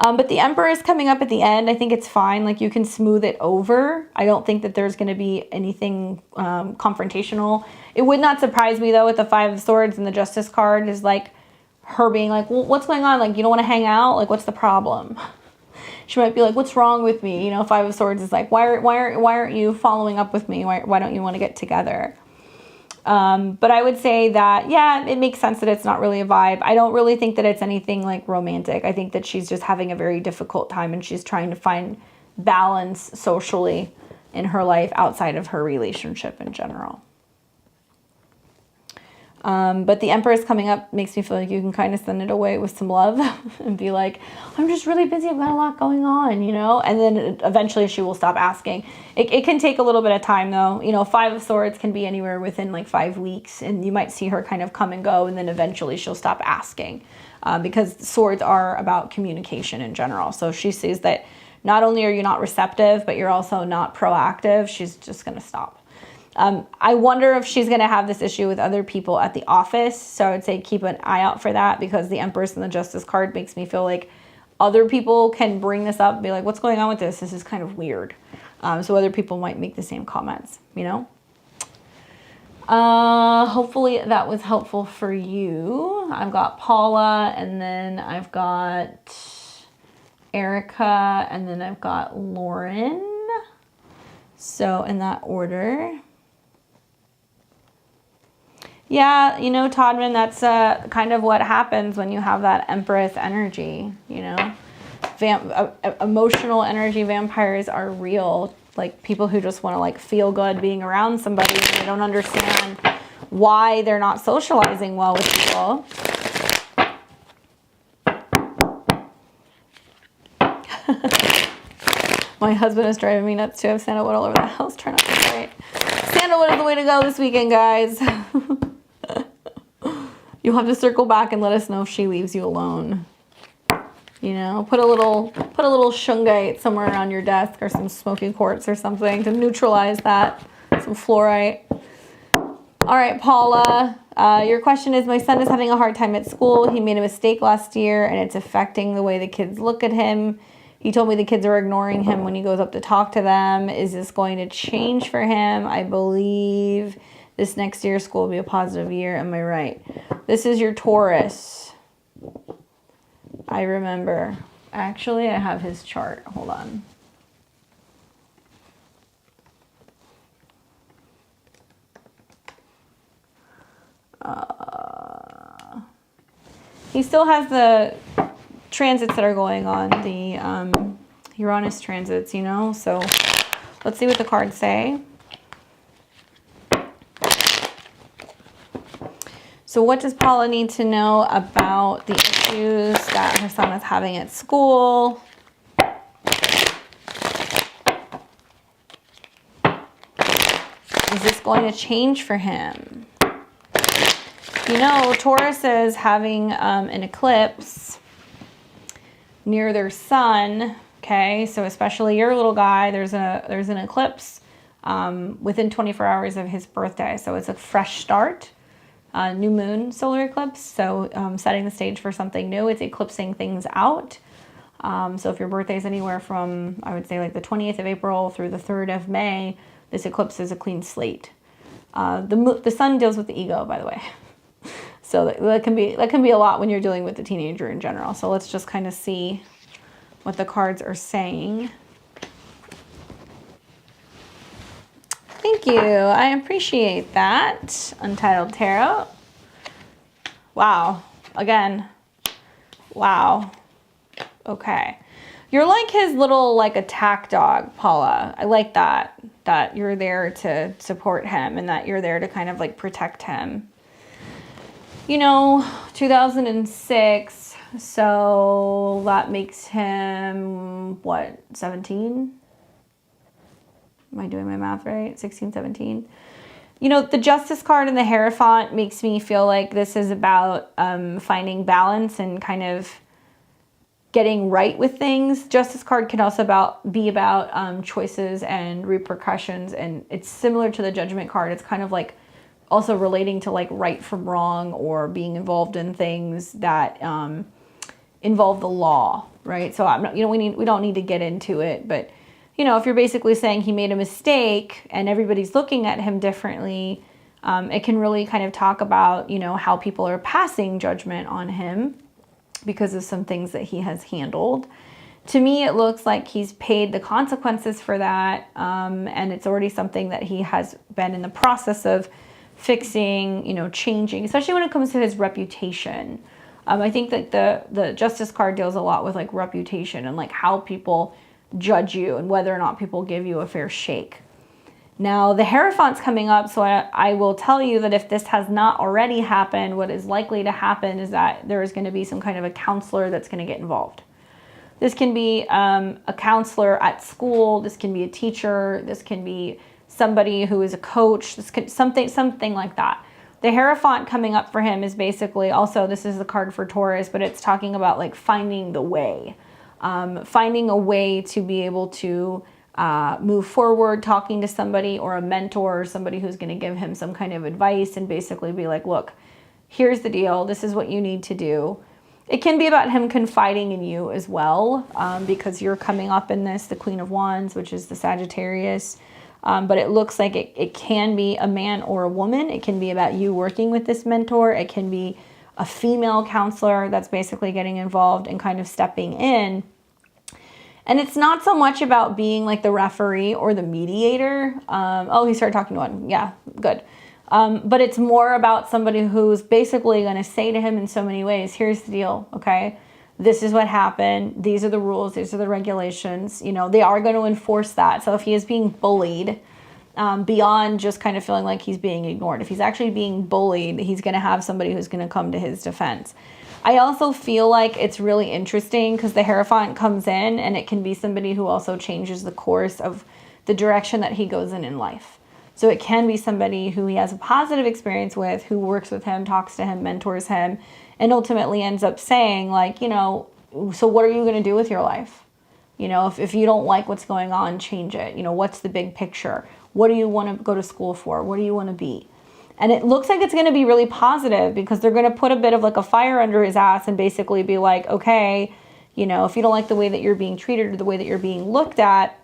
But the Emperor is coming up at the end. I think it's fine. Like, you can smooth it over. I don't think that there's going to be anything confrontational. It would not surprise me, though, with the Five of Swords and the Justice card is like her being like, well, what's going on? Like, you don't want to hang out? Like, what's the problem? She might be like, what's wrong with me? You know, Five of Swords is like, why aren't you following up with me? Why don't you want to get together? But I would say that, yeah, it makes sense that it's not really a vibe. I don't really think that it's anything like romantic. I think that she's just having a very difficult time, and she's trying to find balance socially in her life outside of her relationship in general. But the Emperor is coming up, makes me feel like you can kind of send it away with some love and be like, I'm just really busy, I've got a lot going on, you know, and then eventually she will stop asking. It can take a little bit of time, though. You know, Five of Swords can be anywhere within like 5 weeks, and you might see her kind of come and go, and then eventually she'll stop asking, because swords are about communication in general. So if she sees that not only are you not receptive, but you're also not proactive, she's just going to stop. I wonder if she's going to have this issue with other people at the office. So I would say keep an eye out for that, because the Empress and the Justice card makes me feel like other people can bring this up and be like, what's going on with this? This is kind of weird. So other people might make the same comments, you know? Hopefully that was helpful for you. I've got Paula, and then I've got Erica, and then I've got Lauren. So in that order. Yeah, you know, Todman, that's kind of what happens when you have that Empress energy, you know. Emotional energy vampires are real. Like, people who just want to, like, feel good being around somebody, and they don't understand why they're not socializing well with people. My husband is driving me nuts, too. I have sandalwood all over the house. Try not to fight. Sandalwood is the way to go this weekend, guys. You'll have to circle back and let us know if she leaves you alone. You know, put a little shungite somewhere around your desk, or some smoking quartz or something to neutralize that. Some fluorite. All right, Paula. Your question is, my son is having a hard time at school. He made a mistake last year and it's affecting the way the kids look at him. He told me the kids are ignoring him when he goes up to talk to them. Is this going to change for him? I believe this next year school will be a positive year. Am I right? This is your Taurus. I remember. Actually, I have his chart. Hold on. He still has the transits that are going on, the Uranus transits, you know? So let's see what the cards say. So what does Paula need to know about the issues that her son is having at school? Is this going to change for him? You know, Taurus is having an eclipse near their sun, okay? So especially your little guy, there's an eclipse within 24 hours of his birthday. So it's a fresh start, new moon solar eclipse. So setting the stage for something new. It's eclipsing things out. So if your birthday is anywhere from, I would say like the 20th of April through the 3rd of May, this eclipse is a clean slate. The sun deals with the ego, by the way. So that can be a lot when you're dealing with the teenager in general. So let's just kind of see what the cards are saying. Thank you. I appreciate that. Untitled Tarot. Wow. Again. Wow. Okay. You're like his little like attack dog, Paula. I like that. That you're there to support him and that you're there to kind of like protect him. You know, 2006, so that makes him, what, 17? Am I doing my math right? 16, 17? You know, the Justice card and the Hierophant makes me feel like this is about finding balance and kind of getting right with things. Justice card can also be about choices and repercussions, and it's similar to the Judgment card. It's kind of like also relating to like right from wrong or being involved in things that involve the law, right? So I'm not, you know, we don't need to get into it, but you know, if you're basically saying he made a mistake and everybody's looking at him differently, it can really kind of talk about, you know, how people are passing judgment on him because of some things that he has handled. To me, it looks like he's paid the consequences for that, and it's already something that he has been in the process of fixing, you know, changing, especially when it comes to his reputation. I think that the Justice card deals a lot with like reputation and like how people judge you and whether or not people give you a fair shake. Now the Hierophant's coming up, so I will tell you that if this has not already happened, what is likely to happen is that there is going to be some kind of a counselor that's going to get involved. This can be a counselor at school, this can be a teacher, this can be somebody who is a coach, something like that. The Hierophant coming up for him is basically also, this is the card for Taurus, but it's talking about like finding the way, finding a way to be able to move forward, talking to somebody or a mentor or somebody who's going to give him some kind of advice and basically be like, look, here's the deal. This is what you need to do. It can be about him confiding in you as well, because you're coming up in this, the Queen of Wands, which is the Sagittarius. But it looks like it can be a man or a woman. It can be about you working with this mentor. It can be a female counselor that's basically getting involved and kind of stepping in. And it's not so much about being like the referee or the mediator. Oh, he started talking to one. Yeah, good. But it's more about somebody who's basically going to say to him in so many ways, here's the deal, okay? This is what happened. These are the rules. These are the regulations. You know, they are going to enforce that. So if he is being bullied, beyond just kind of feeling like he's being ignored, if he's actually being bullied, he's going to have somebody who's going to come to his defense. I also feel like it's really interesting because the Hierophant comes in and it can be somebody who also changes the course of the direction that he goes in life. So it can be somebody who he has a positive experience with, who works with him, talks to him, mentors him, and ultimately ends up saying like, you know, so what are you going to do with your life? You know, if you don't like what's going on, change it. You know, what's the big picture? What do you want to go to school for? What do you want to be? And it looks like it's going to be really positive because they're going to put a bit of like a fire under his ass and basically be like, okay, you know, if you don't like the way that you're being treated or the way that you're being looked at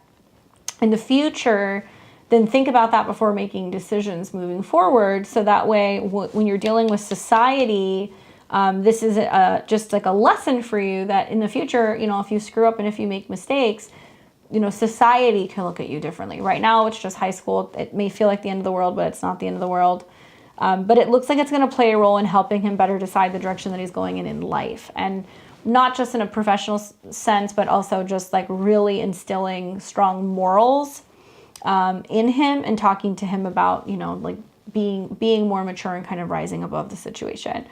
in the future, then think about that before making decisions moving forward. So that way, when you're dealing with society, this is just like a lesson for you that in the future, you know, if you screw up and if you make mistakes, you know, society can look at you differently. Right now, it's just high school. It may feel like the end of the world, but it's not the end of the world. But it looks like it's going to play a role in helping him better decide the direction that he's going in life. And not just in a professional sense, but also just like really instilling strong morals in him and talking to him about, you know, like being more mature and kind of rising above the situation.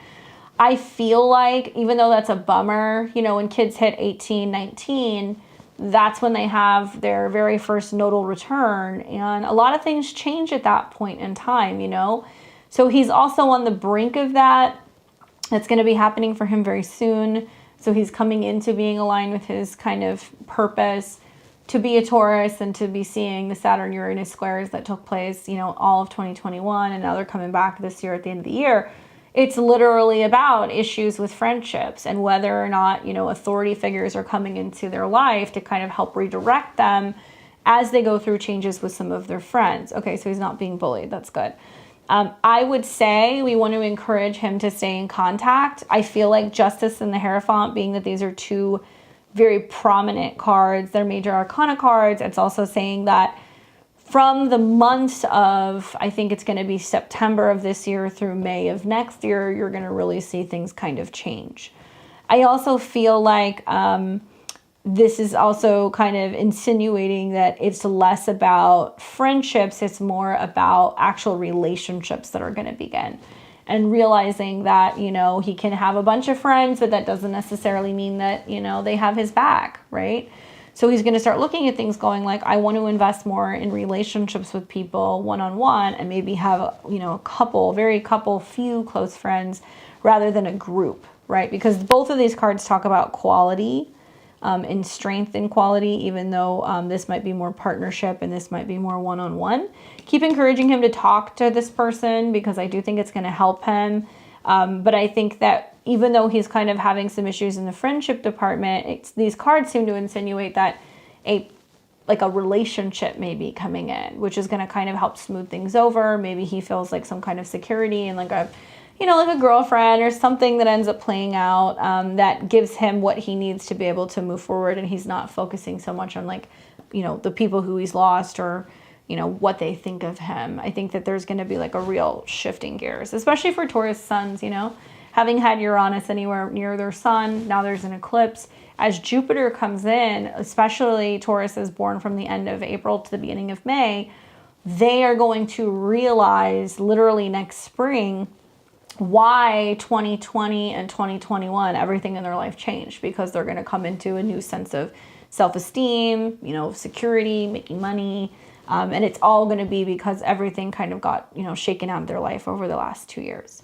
I feel like even though that's a bummer, you know, when kids hit 18, 19, that's when they have their very first nodal return. And a lot of things change at that point in time, you know. So he's also on the brink of that. That's going to be happening for him very soon. So he's coming into being aligned with his kind of purpose to be a Taurus and to be seeing the Saturn-Uranus squares that took place, you know, all of 2021. And now they're coming back this year at the end of the year. It's literally about issues with friendships and whether or not, you know, authority figures are coming into their life to kind of help redirect them as they go through changes with some of their friends. Okay, so he's not being bullied. That's good. I would say we want to encourage him to stay in contact. I feel like Justice and the Hierophant, being that these are two very prominent cards, they're major arcana cards. It's also saying that from the months of, I think it's going to be September of this year through May of next year, you're going to really see things kind of change. I also feel like this is also kind of insinuating that it's less about friendships, it's more about actual relationships that are going to begin. And realizing that, you know, he can have a bunch of friends, but that doesn't necessarily mean that, you know, they have his back, right? So he's going to start looking at things going like, I want to invest more in relationships with people one-on-one and maybe have, you know, few close friends rather than a group, right? Because both of these cards talk about quality and strength in quality, even though this might be more partnership and this might be more one-on-one. Keep encouraging him to talk to this person because I do think it's going to help him. But I think that even though he's kind of having some issues in the friendship department, these cards seem to insinuate that a relationship may be coming in, which is going to kind of help smooth things over. Maybe he feels like some kind of security and like a girlfriend or something that ends up playing out that gives him what he needs to be able to move forward. And he's not focusing so much on like, you know, the people who he's lost or, you know, what they think of him. I think that there's going to be like a real shifting gears, especially for Taurus suns, you know, having had Uranus anywhere near their sun. Now there's an eclipse. As Jupiter comes in, especially Taurus is born from the end of April to the beginning of May, they are going to realize literally next spring why 2020 and 2021, everything in their life changed, because they're going to come into a new sense of self-esteem, you know, security, making money. And it's all going to be because everything kind of got, you know, shaken out of their life over the last 2 years.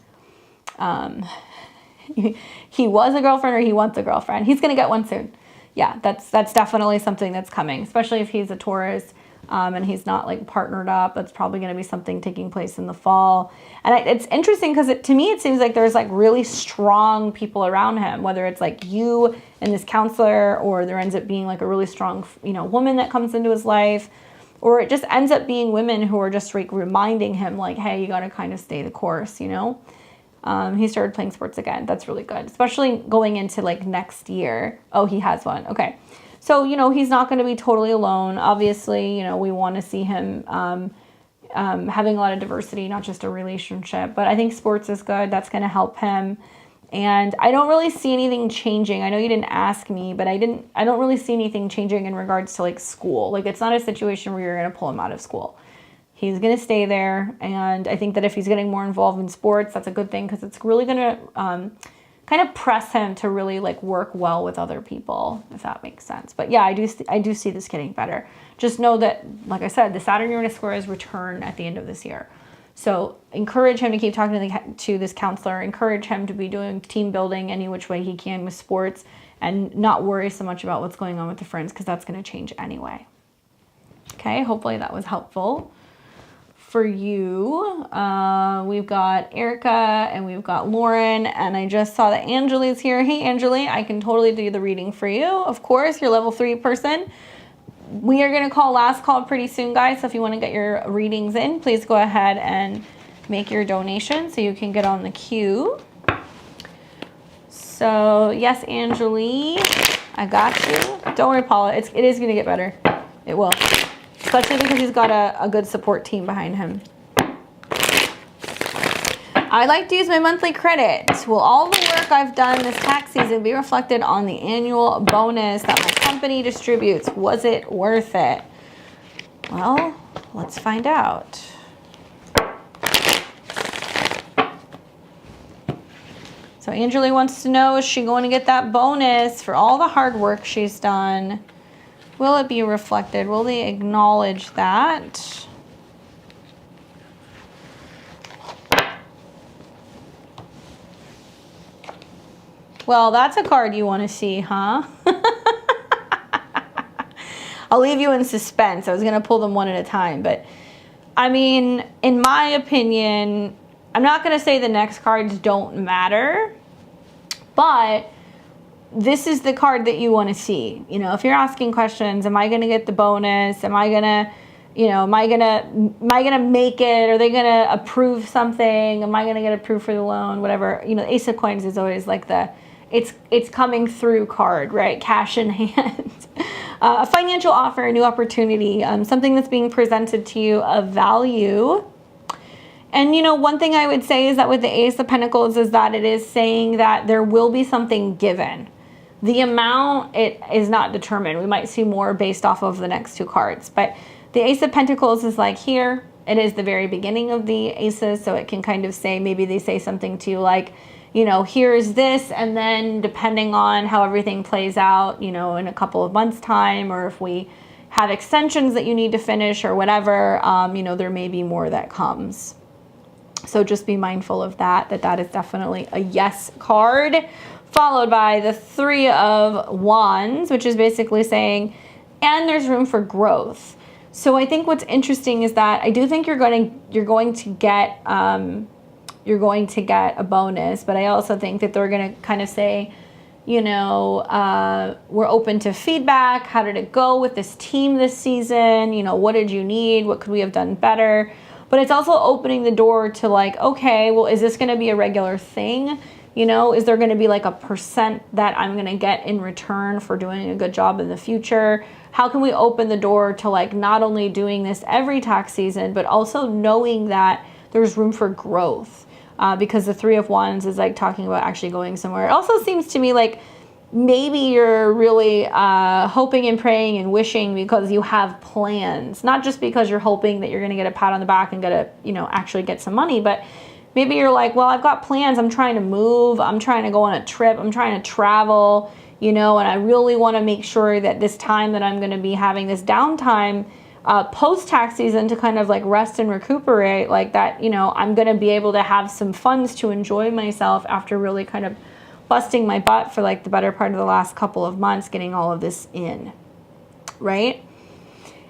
He was a girlfriend or he wants a girlfriend. He's going to get one soon. Yeah, that's definitely something that's coming, especially if he's a Taurus and he's not like partnered up. That's probably going to be something taking place in the fall. And it's interesting because to me, it seems like there's like really strong people around him, whether it's like you and this counselor, or there ends up being like a really strong, you know, woman that comes into his life, or it just ends up being women who are just like reminding him like, hey, you got to kind of stay the course, you know? He started playing sports again. That's really good, especially going into like next year. Oh, he has one. Okay. So, you know, he's not going to be totally alone. Obviously, you know, we want to see him having a lot of diversity, not just a relationship, but I think sports is good. That's going to help him. And I don't really see anything changing. I know you didn't ask me, but I don't really see anything changing in regards to like school. Like it's not a situation where you're going to pull him out of school. He's going to stay there. And I think that if he's getting more involved in sports, that's a good thing, because it's really going to kind of press him to really like work well with other people, if that makes sense. But yeah, I do see this getting better. Just know that, like I said, the Saturn-Uranus squares return at the end of this year. So encourage him to keep talking to this counselor. Encourage him to be doing team building any which way he can with sports, and not worry so much about what's going on with the friends, because that's going to change anyway. Okay, hopefully that was helpful for you. We've got Erica and we've got Lauren, and I just saw that Anjali's here. Hey, Anjali, I can totally do the reading for you. Of course, you're level 3 person. We are going to call last call pretty soon, guys. So if you want to get your readings in, please go ahead and make your donation so you can get on the queue. So yes, Anjali, I got you. Don't worry, Paula. It is going to get better. It will. Especially because he's got a good support team behind him. I like to use my monthly credit. Will all the work I've done this tax season be reflected on the annual bonus that my company distributes? Was it worth it? Well, let's find out. So Anjali wants to know, is she going to get that bonus for all the hard work she's done? Will it be reflected? Will they acknowledge that? Well, that's a card you want to see, huh? I'll leave you in suspense. I was going to pull them one at a time. But, I mean, in my opinion, I'm not going to say the next cards don't matter. But this is the card that you want to see. You know, if you're asking questions, am I going to get the bonus? Am I going to, you know, am I going to make it? Are they going to approve something? Am I going to get approved for the loan? Whatever. You know, Ace of Coins is always like it's coming through card, right? Cash in hand. A financial offer, a new opportunity, something that's being presented to you of value. And, you know, one thing I would say is that with the Ace of Pentacles is that it is saying that there will be something given. The amount, it is not determined. We might see more based off of the next two cards. But the Ace of Pentacles is like here. It is the very beginning of the aces. So it can kind of say, maybe they say something to you like, you know, here's this. And then depending on how everything plays out, you know, in a couple of months' time, or if we have extensions that you need to finish or whatever, you know, there may be more that comes. So just be mindful of that is definitely a yes card, followed by the 3 of Wands, which is basically saying, and there's room for growth. So I think what's interesting is that I do think you're going to get a bonus, but I also think that they're going to kind of say, you know, we're open to feedback. How did it go with this team this season? You know, what did you need? What could we have done better? But it's also opening the door to like, okay, well, is this going to be a regular thing? You know, is there going to be like a % that I'm going to get in return for doing a good job in the future? How can we open the door to like not only doing this every tax season, but also knowing that there's room for growth? Because the 3 of Wands is like talking about actually going somewhere. It also seems to me like maybe you're really hoping and praying and wishing because you have plans, not just because you're hoping that you're going to get a pat on the back and get a, you know, actually get some money, but maybe you're like, well, I've got plans. I'm trying to move. I'm trying to go on a trip. I'm trying to travel, you know, and I really want to make sure that this time that I'm going to be having this downtime post-tax season to kind of like rest and recuperate, like that, you know, I'm going to be able to have some funds to enjoy myself after really kind of busting my butt for like the better part of the last couple of months getting all of this in, right?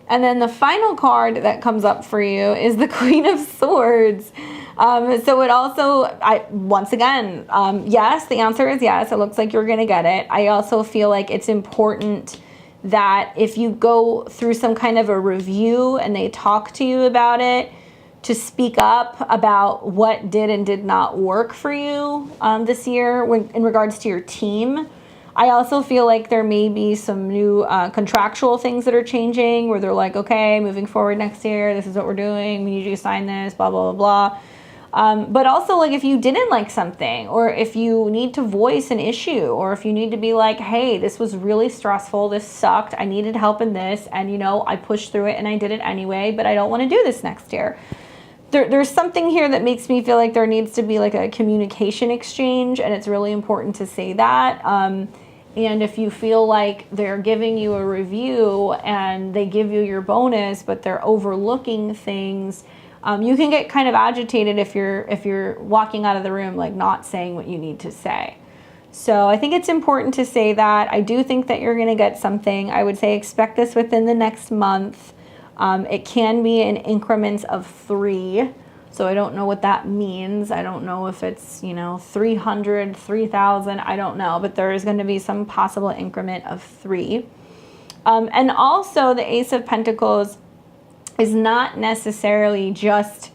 And then the final card that comes up for you is the Queen of Swords. So it also, once again, yes, the answer is yes. It looks like you're going to get it. I also feel like it's important that if you go through some kind of a review and they talk to you about it, to speak up about what did and did not work for you this year in regards to your team. I also feel like there may be some new contractual things that are changing where they're like, okay, moving forward next year, this is what we're doing. We need you to sign this, blah, blah, blah, blah. But also like if you didn't like something, or if you need to voice an issue, or if you need to be like, hey, this was really stressful. This sucked. I needed help in this. And, you know, I pushed through it and I did it anyway, but I don't want to do this next year. There's something here that makes me feel like there needs to be like a communication exchange, and it's really important to say that. And if you feel like they're giving you a review and they give you your bonus, but they're overlooking things, you can get kind of agitated if you're walking out of the room like not saying what you need to say. So I think it's important to say that. I do think that you're going to get something. I would say expect this within the next month. It can be in increments of 3. So I don't know what that means. I don't know if it's, 300, 3,000. I don't know. But there is going to be some possible increment of 3. And also the Ace of Pentacles is not necessarily just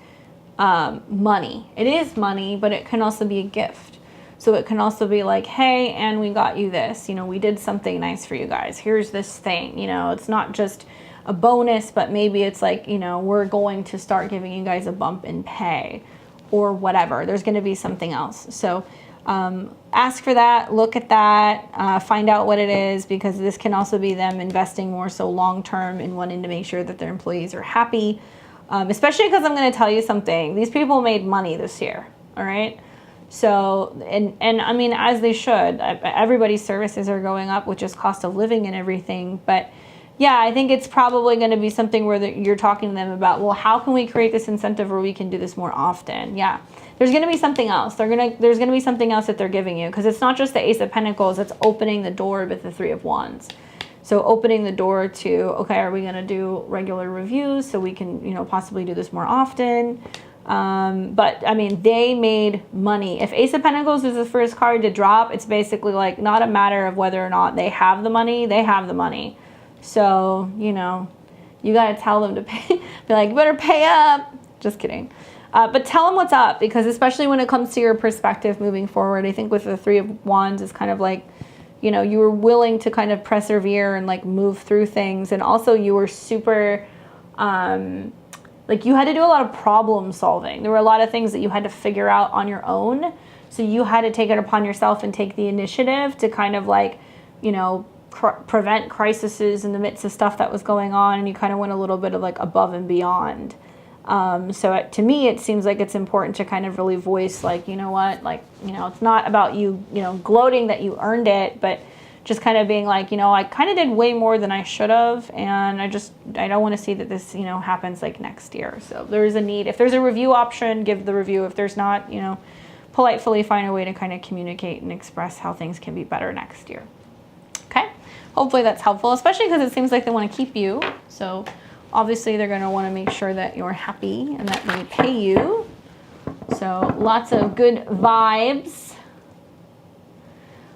money. It is money, but it can also be a gift. So it can also be like, hey, and we got you this. We did something nice for you guys. Here's this thing. It's not just a bonus, but maybe it's like, we're going to start giving you guys a bump in pay or whatever. There's going to be something else. So ask for that, look at that, find out what it is, because this can also be them investing more so long-term and wanting to make sure that their employees are happy. Especially because I'm going to tell you something. These people made money this year. All right. So, and I mean, as they should, everybody's services are going up, which is cost of living and everything. But yeah, I think it's probably going to be something where you're talking to them about, well, how can we create this incentive where we can do this more often? Yeah, there's going to be something else. There's going to be something else that they're giving you, because it's not just the Ace of Pentacles. It's opening the door with the 3 of Wands. So opening the door to, okay, are we going to do regular reviews so we can, possibly do this more often? But I mean, they made money. If Ace of Pentacles is the first card to drop, it's basically like not a matter of whether or not they have the money. They have the money. So, you got to tell them to pay, be like, you better pay up. Just kidding. But tell them what's up, because especially when it comes to your perspective moving forward, I think with the 3 of Wands, it's kind of like, you were willing to kind of persevere and like move through things. And also you were super, like you had to do a lot of problem solving. There were a lot of things that you had to figure out on your own. So you had to take it upon yourself and take the initiative to kind of like, prevent crises in the midst of stuff that was going on, and you kind of went a little bit of like above and beyond. So to me, it seems like it's important to kind of really voice like, it's not about you, gloating that you earned it, but just kind of being like, I kind of did way more than I should have, and I don't want to see that this, happens like next year. So there is a need. If there's a review option, give the review. If there's not, politely find a way to kind of communicate and express how things can be better next year. Okay. Hopefully that's helpful, especially because it seems like they want to keep you. So obviously they're going to want to make sure that you're happy and that they pay you. So lots of good vibes.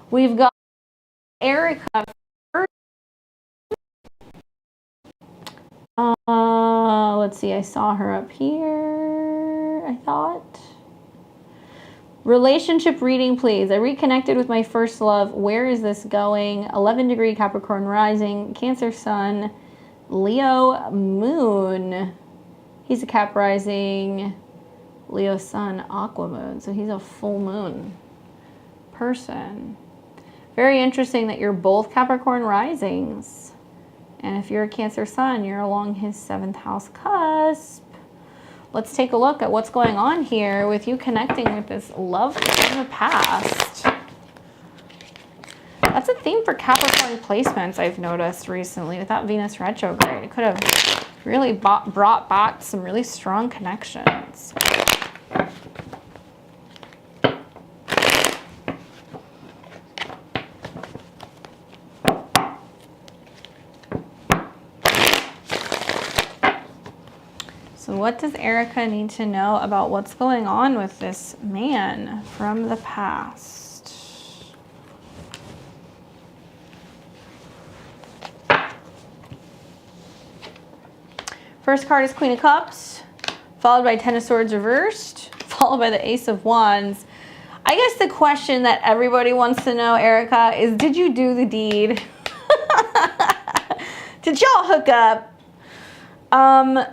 We've got Erica first. Let's see. I saw her up here, I thought. Relationship reading, please. I reconnected with my first love. Where is this going? 11-degree Capricorn rising, Cancer sun, Leo moon. He's a Cap rising, Leo sun, Aqua moon. So he's a full moon person. Very interesting that you're both Capricorn risings. And if you're a Cancer sun, you're along his 7th house cusp. Let's take a look at what's going on here with you connecting with this love from the past. That's a theme for Capricorn placements I've noticed recently with that Venus retrograde. It could have really brought back some really strong connections. So what does Erica need to know about what's going on with this man from the past? First card is Queen of Cups, followed by Ten of Swords reversed, followed by the Ace of Wands. I guess the question that everybody wants to know, Erica, is did you do the deed? Did y'all hook up?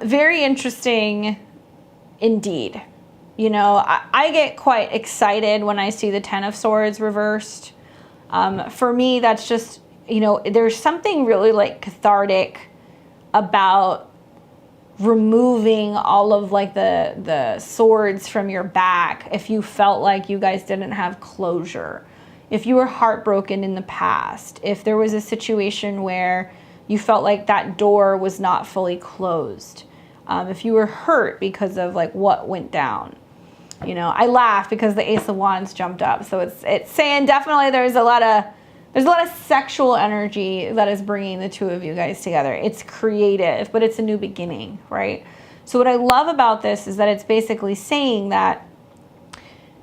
Very interesting indeed. I get quite excited when I see the Ten of Swords reversed. For me, that's just, there's something really like cathartic about removing all of like the swords from your back if you felt like you guys didn't have closure. If you were heartbroken in the past, if there was a situation where you felt like that door was not fully closed. If you were hurt because of like what went down. I laugh because the Ace of Wands jumped up. So it's saying definitely there's a lot of there's a lot of sexual energy that is bringing the two of you guys together. It's creative, but it's a new beginning, right? So what I love about this is that it's basically saying that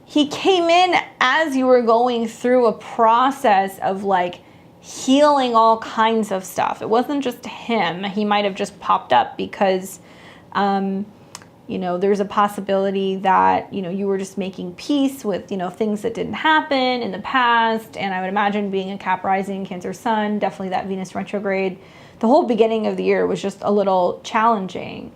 he came in as you were going through a process of like healing all kinds of stuff. It wasn't just him. He might have just popped up because, you know, there's a possibility that, you know, you were just making peace with, you know, things that didn't happen in the past. And I would imagine being a Cap rising, Cancer sun, definitely that Venus retrograde, the whole beginning of the year was just a little challenging.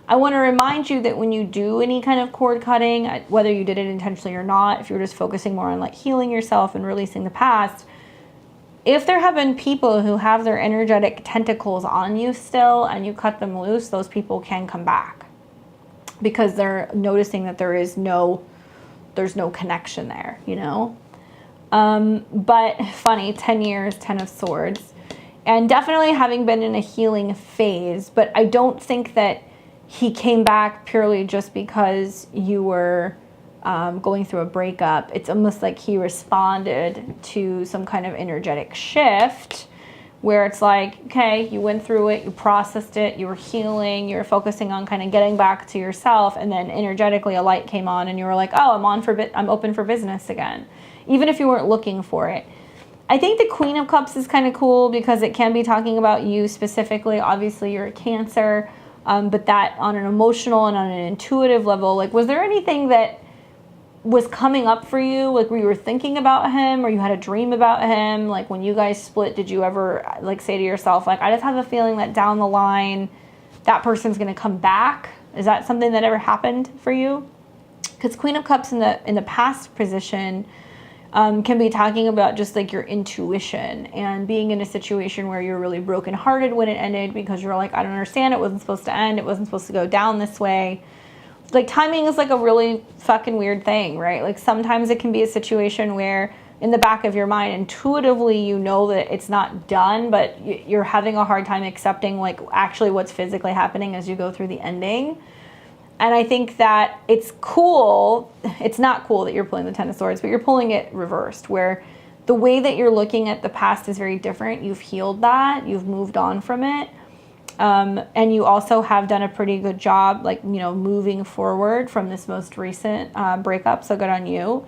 I want to remind you that when you do any kind of cord cutting, whether you did it intentionally or not, if you're just focusing more on like healing yourself and releasing the past, if there have been people who have their energetic tentacles on you still and you cut them loose, those people can come back because they're noticing that there's no connection there, you know? But funny, 10 years, 10 of Swords, and definitely having been in a healing phase, but I don't think that he came back purely just because you were going through a breakup. It's almost like he responded to some kind of energetic shift where it's like, okay, you went through it, you processed it, you were healing, you were focusing on kind of getting back to yourself, and then energetically a light came on and you were like, oh, I'm open for business again, even if you weren't looking for it. I think the Queen of Cups is kind of cool because it can be talking about you specifically. Obviously, you're a Cancer. But that on an emotional and on an intuitive level, like, was there anything that was coming up for you? Like, were you thinking about him or you had a dream about him? Like, when you guys split, did you ever, like, say to yourself, like, I just have a feeling that down the line, that person's going to come back? Is that something that ever happened for you? Because Queen of Cups in the past position can be talking about just like your intuition and being in a situation where you're really brokenhearted when it ended because you're like, I don't understand. It wasn't supposed to end. It wasn't supposed to go down this way. Like, timing is like a really fucking weird thing, right? Like, sometimes it can be a situation where in the back of your mind, intuitively, you know that it's not done, but you're having a hard time accepting like actually what's physically happening as you go through the ending. And I think that it's cool. It's not cool that you're pulling the Ten of Swords, but you're pulling it reversed, where the way that you're looking at the past is very different. You've healed that. You've moved on from it. And you also have done a pretty good job, like, you know, moving forward from this most recent breakup. So good on you.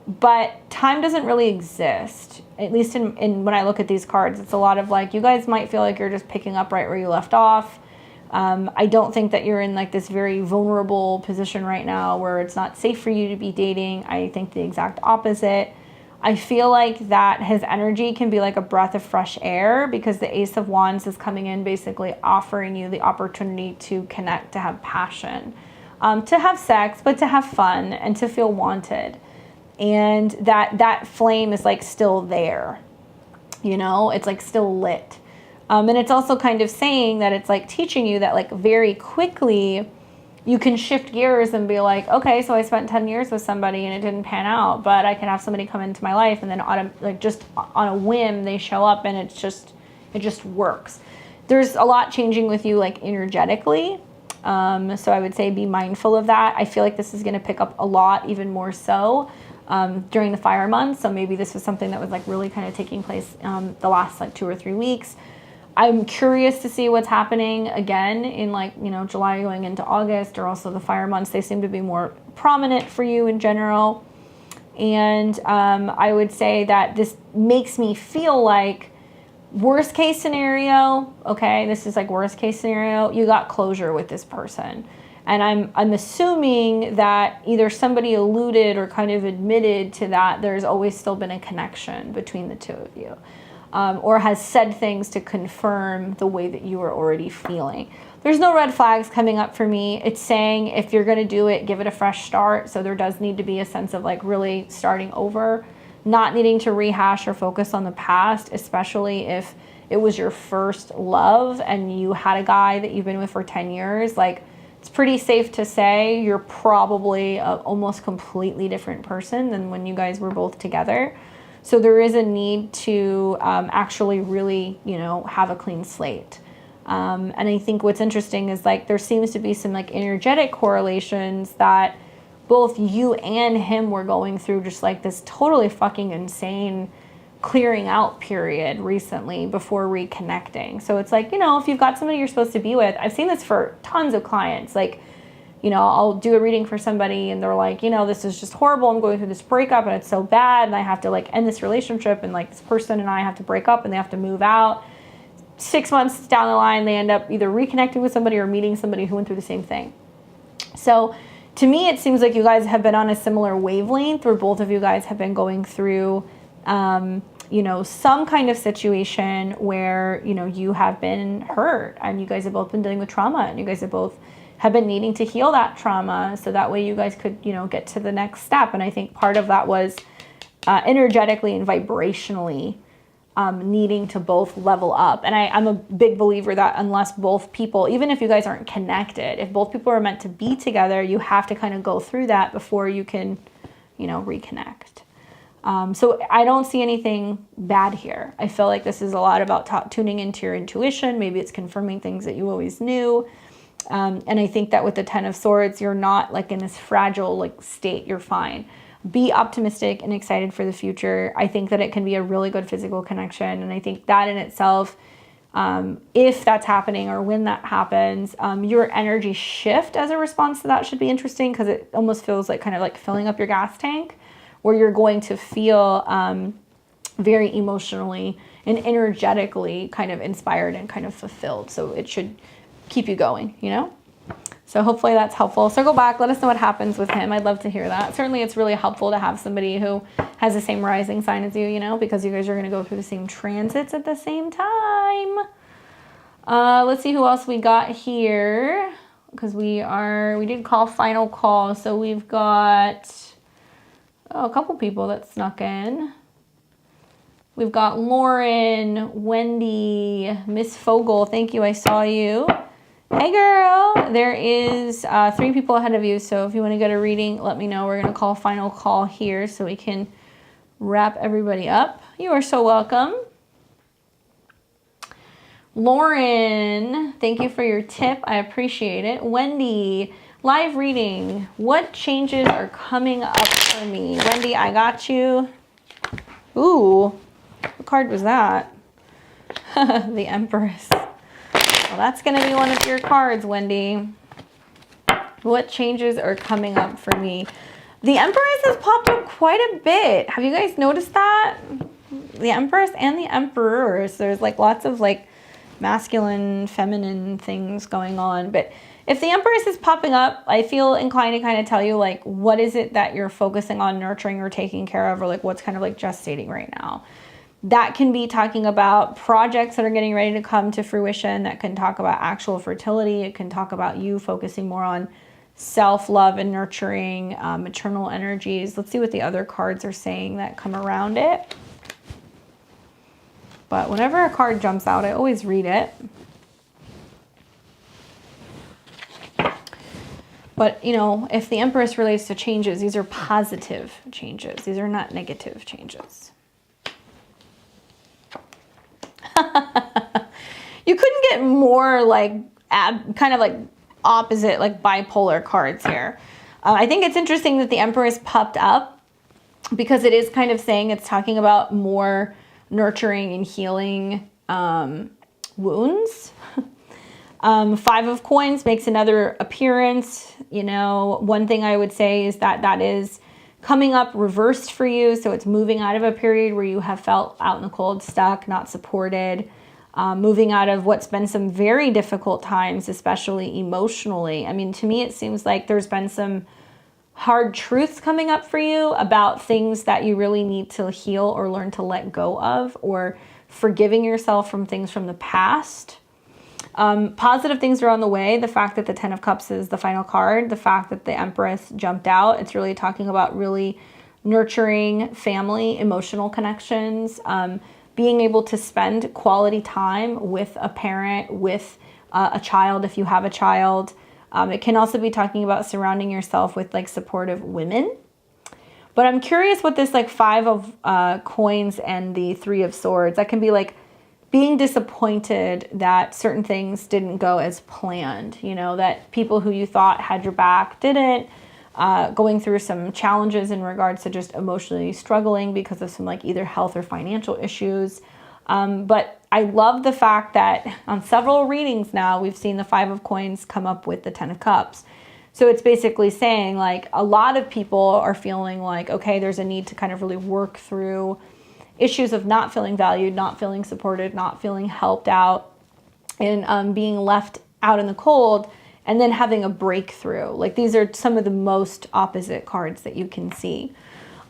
But time doesn't really exist, at least in when I look at these cards. It's a lot of like, you guys might feel like you're just picking up right where you left off. I don't think that you're in like this very vulnerable position right now where it's not safe for you to be dating. I think the exact opposite. I feel like that his energy can be like a breath of fresh air because the Ace of Wands is coming in basically offering you the opportunity to connect, to have passion, to have sex, but to have fun and to feel wanted. And that flame is like still there, you know, it's like still lit. And it's also kind of saying that it's like teaching you that like very quickly you can shift gears and be like, okay, so I spent 10 years with somebody and it didn't pan out, but I can have somebody come into my life and then just on a whim they show up and it just works. There's a lot changing with you like energetically. So I would say be mindful of that. I feel like this is going to pick up a lot, even more so during the fire months. So maybe this was something that was like really kind of taking place the last like 2 or 3 weeks. I'm curious to see what's happening again in like, you know, July going into August, or also the fire months. They seem to be more prominent for you in general. And I would say that this makes me feel like worst case scenario, okay, this is like worst case scenario, you got closure with this person. And I'm assuming that either somebody alluded or kind of admitted to that there's always still been a connection between the two of you. Or has said things to confirm the way that you were already feeling. There's no red flags coming up for me. It's saying if you're going to do it, give it a fresh start. So there does need to be a sense of like really starting over, not needing to rehash or focus on the past, especially if it was your first love and you had a guy that you've been with for 10 years. Like, it's pretty safe to say you're probably a almost completely different person than when you guys were both together. So there is a need to actually really, you know, have a clean slate. And I think what's interesting is like there seems to be some like energetic correlations that both you and him were going through just like this totally fucking insane clearing out period recently before reconnecting. So it's like, you know, if you've got somebody you're supposed to be with, I've seen this for tons of clients. Like, you know, I'll do a reading for somebody and they're like, you know, this is just horrible. I'm going through this breakup and it's so bad and I have to like end this relationship and like this person and I have to break up and they have to move out. 6 months down the line, they end up either reconnecting with somebody or meeting somebody who went through the same thing. So to me, it seems like you guys have been on a similar wavelength where both of you guys have been going through, you know, some kind of situation where, you know, you have been hurt and you guys have both been dealing with trauma and you guys have been needing to heal that trauma so that way you guys could, you know, get to the next step. And I think part of that was energetically and vibrationally needing to both level up. And I'm a big believer that unless both people, even if you guys aren't connected, if both people are meant to be together, you have to kind of go through that before you can, you know, reconnect. So I don't see anything bad here. I feel like this is a lot about tuning into your intuition. Maybe it's confirming things that you always knew. And I think that with the 10 of Swords, you're not like in this fragile like state. You're fine. Be optimistic and excited for the future. I think that it can be a really good physical connection. And I think that in itself, if that's happening or when that happens, your energy shift as a response to that should be interesting because it almost feels like kind of like filling up your gas tank where you're going to feel very emotionally and energetically kind of inspired and kind of fulfilled. So it should keep you going, you know? So hopefully that's helpful. Circle back. Let us know what happens with him. I'd love to hear that. Certainly it's really helpful to have somebody who has the same rising sign as you, you know, because you guys are going to go through the same transits at the same time. Let's see who else we got here because we did call final call. So we've got a couple people that snuck in. We've got Lauren, Wendy, Miss Fogle. Thank you. I saw you. Hey girl, there is 3 people ahead of you, so if you want to get a reading, let me know. We're going to call final call here so we can wrap everybody up. You are so welcome. Lauren, thank you for your tip. I appreciate it. Wendy, live reading. What changes are coming up for me? Wendy, I got you. Ooh, what card was that? The Empress. Well, that's going to be one of your cards, Wendy. What changes are coming up for me? The Empress has popped up quite a bit. Have you guys noticed that? The Empress and the Emperor. So there's like lots of like masculine, feminine things going on. But if the Empress is popping up, I feel inclined to kind of tell you like what is it that you're focusing on nurturing or taking care of or like what's kind of like gestating right now. That can be talking about projects that are getting ready to come to fruition. That can talk about actual fertility. It can talk about you focusing more on self-love and nurturing maternal energies. Let's see what the other cards are saying that come around it. But whenever a card jumps out, I always read it. But, you know, if the Empress relates to changes, these are positive changes. These are not negative changes. You couldn't get more like kind of like opposite, like bipolar cards here. I think it's interesting that the Empress popped up because it is kind of saying it's talking about more nurturing and healing wounds. 5 of Coins makes another appearance. You know, one thing I would say is that is coming up reversed for you. So it's moving out of a period where you have felt out in the cold, stuck, not supported, moving out of what's been some very difficult times, especially emotionally. I mean, to me, it seems like there's been some hard truths coming up for you about things that you really need to heal or learn to let go of, or forgiving yourself from things from the past. Positive things are on the way. The fact that the 10 of Cups is the final card, the fact that the Empress jumped out, it's really talking about really nurturing family, emotional connections, being able to spend quality time with a parent, with a child if you have a child. It can also be talking about surrounding yourself with like supportive women. But I'm curious what this like 5 of Coins and the 3 of Swords, that can be like being disappointed that certain things didn't go as planned, you know, that people who you thought had your back didn't. going through some challenges in regards to just emotionally struggling because of some like either health or financial issues. But I love the fact that on several readings now, we've seen the 5 of Coins come up with the 10 of Cups. So it's basically saying like a lot of people are feeling like, okay, there's a need to kind of really work through issues of not feeling valued, not feeling supported, not feeling helped out, and being left out in the cold, and then having a breakthrough. Like these are some of the most opposite cards that you can see.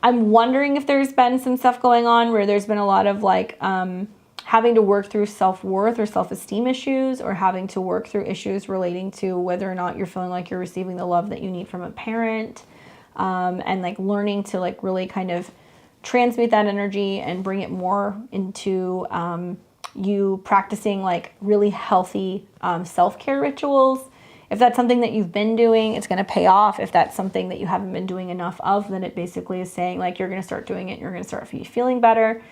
I'm wondering if there's been some stuff going on where there's been a lot of like having to work through self-worth or self-esteem issues, or having to work through issues relating to whether or not you're feeling like you're receiving the love that you need from a parent, and like learning to like really kind of transmute that energy and bring it more into you practicing like really healthy self-care rituals. If that's something that you've been doing, it's going to pay off. If that's something that you haven't been doing enough of, then it basically is saying like you're going to start doing it, you're going to start feeling better.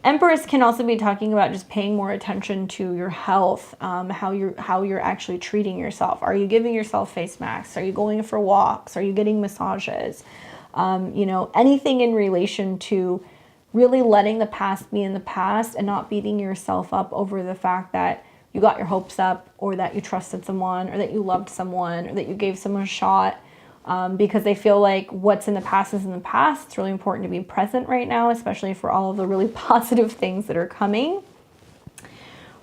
Empress can also be talking about just paying more attention to your health, how you're actually treating yourself. Are you giving yourself face masks? Are you going for walks? Are you getting massages? You know, anything in relation to really letting the past be in the past and not beating yourself up over the fact that you got your hopes up, or that you trusted someone, or that you loved someone, or that you gave someone a shot, because they feel like what's in the past is in the past. It's really important to be present right now, especially for all of the really positive things that are coming.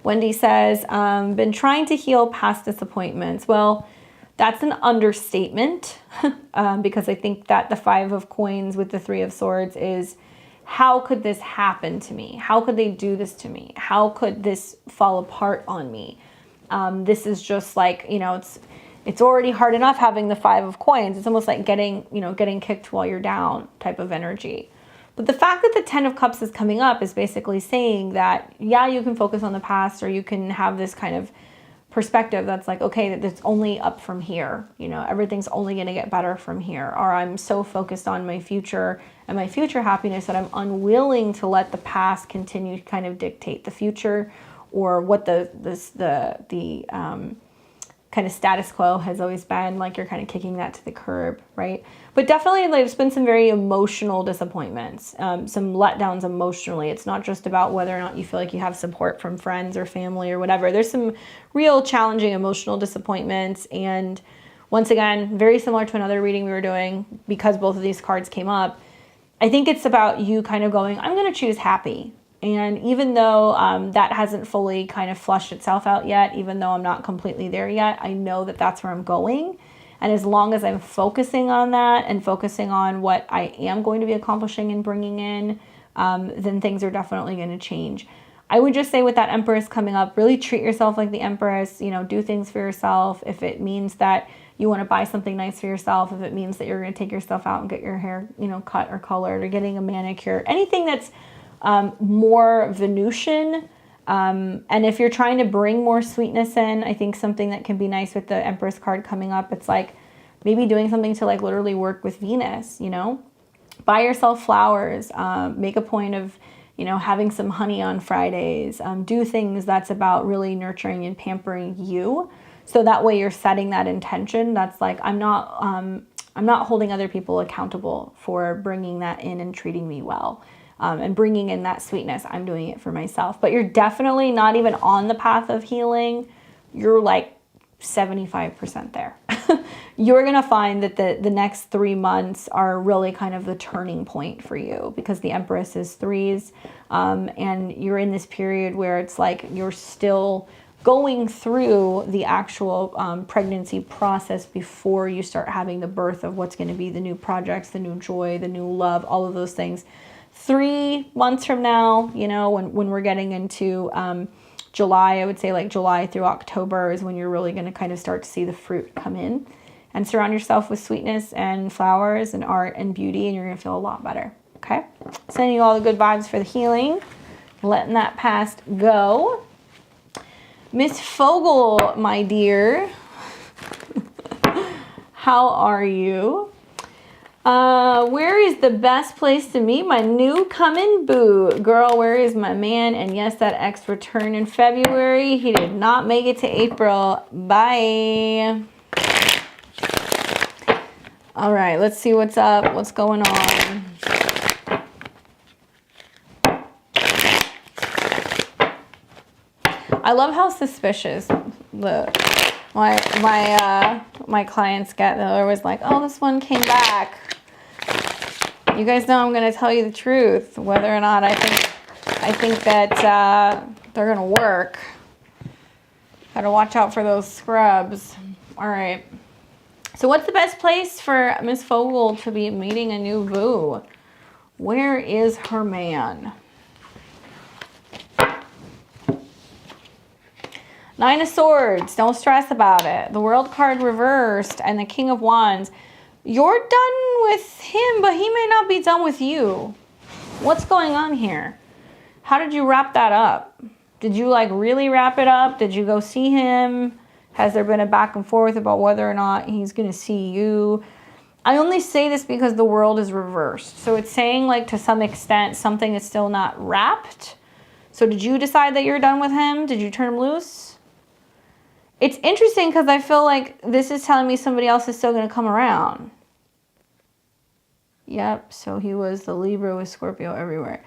Wendy says, been trying to heal past disappointments. Well, that's an understatement, because I think that the 5 of Coins with the 3 of Swords is, how could this happen to me? How could they do this to me? How could this fall apart on me? This is just like, you know, it's already hard enough having the 5 of Coins. It's almost like getting kicked while you're down type of energy. But the fact that the 10 of Cups is coming up is basically saying that, yeah, you can focus on the past, or you can have this kind of perspective that's like, okay, that it's only up from here. You know, everything's only going to get better from here. Or I'm so focused on my future and my future happiness that I'm unwilling to let the past continue to kind of dictate the future, or what the kind of status quo has always been. Like you're kind of kicking that to the curb, right? But definitely like, there's been some very emotional disappointments, some letdowns emotionally. It's not just about whether or not you feel like you have support from friends or family or whatever. There's some real challenging emotional disappointments. And once again, very similar to another reading we were doing, because both of these cards came up, I think it's about you kind of going, I'm going to choose happy. And even though that hasn't fully kind of flushed itself out yet, even though I'm not completely there yet, I know that that's where I'm going. And as long as I'm focusing on that and focusing on what I am going to be accomplishing and bringing in, then things are definitely going to change. I would just say with that Empress coming up, really treat yourself like the Empress, you know, do things for yourself. If it means that you want to buy something nice for yourself, if it means that you're going to take yourself out and get your hair, you know, cut or colored, or getting a manicure, anything that's more Venusian. And if you're trying to bring more sweetness in, I think something that can be nice with the Empress card coming up, it's like maybe doing something to like literally work with Venus, you know, buy yourself flowers, make a point of, you know, having some honey on Fridays, do things that's about really nurturing and pampering you. So that way you're setting that intention. That's like, I'm not holding other people accountable for bringing that in and treating me well. And bringing in that sweetness. I'm doing it for myself. But you're definitely not even on the path of healing. You're like 75% there. You're going to find that the next 3 months are really kind of the turning point for you, because the Empress is 3s. And you're in this period where it's like you're still going through the actual pregnancy process before you start having the birth of what's going to be the new projects, the new joy, the new love, all of those things. 3 months from now, you know, when we're getting into July, I would say like July through October is when you're really going to kind of start to see the fruit come in. And surround yourself with sweetness and flowers and art and beauty, and you're going to feel a lot better. Okay? Sending you all the good vibes for the healing. Letting that past go. Miss Fogle, my dear. How are you? Where is the best place to meet my new coming boo? Girl, where is my man? And yes, that ex returned in February. He did not make it to April. Bye. All right, let's see what's up. What's going on? I love how suspicious my clients get. They're always like, "Oh, this one came back." You guys know I'm going to tell you the truth, whether or not I think that they're going to work. Got to watch out for those scrubs. All right. So what's the best place for Miss Fogle to be meeting a new boo? Where is her man? Nine of Swords. Don't stress about it. The World card reversed and the King of Wands. You're done with him, but he may not be done with you. What's going on here? How did you wrap that up? Did you like really wrap it up? Did you go see him? Has there been a back and forth about whether or not he's going to see you? I only say this because the world is reversed. So it's saying like to some extent something is still not wrapped. So did you decide that you're done with him? Did you turn him loose? It's interesting because I feel like this is telling me somebody else is still going to come around. Yep, so he was the Libra with Scorpio everywhere.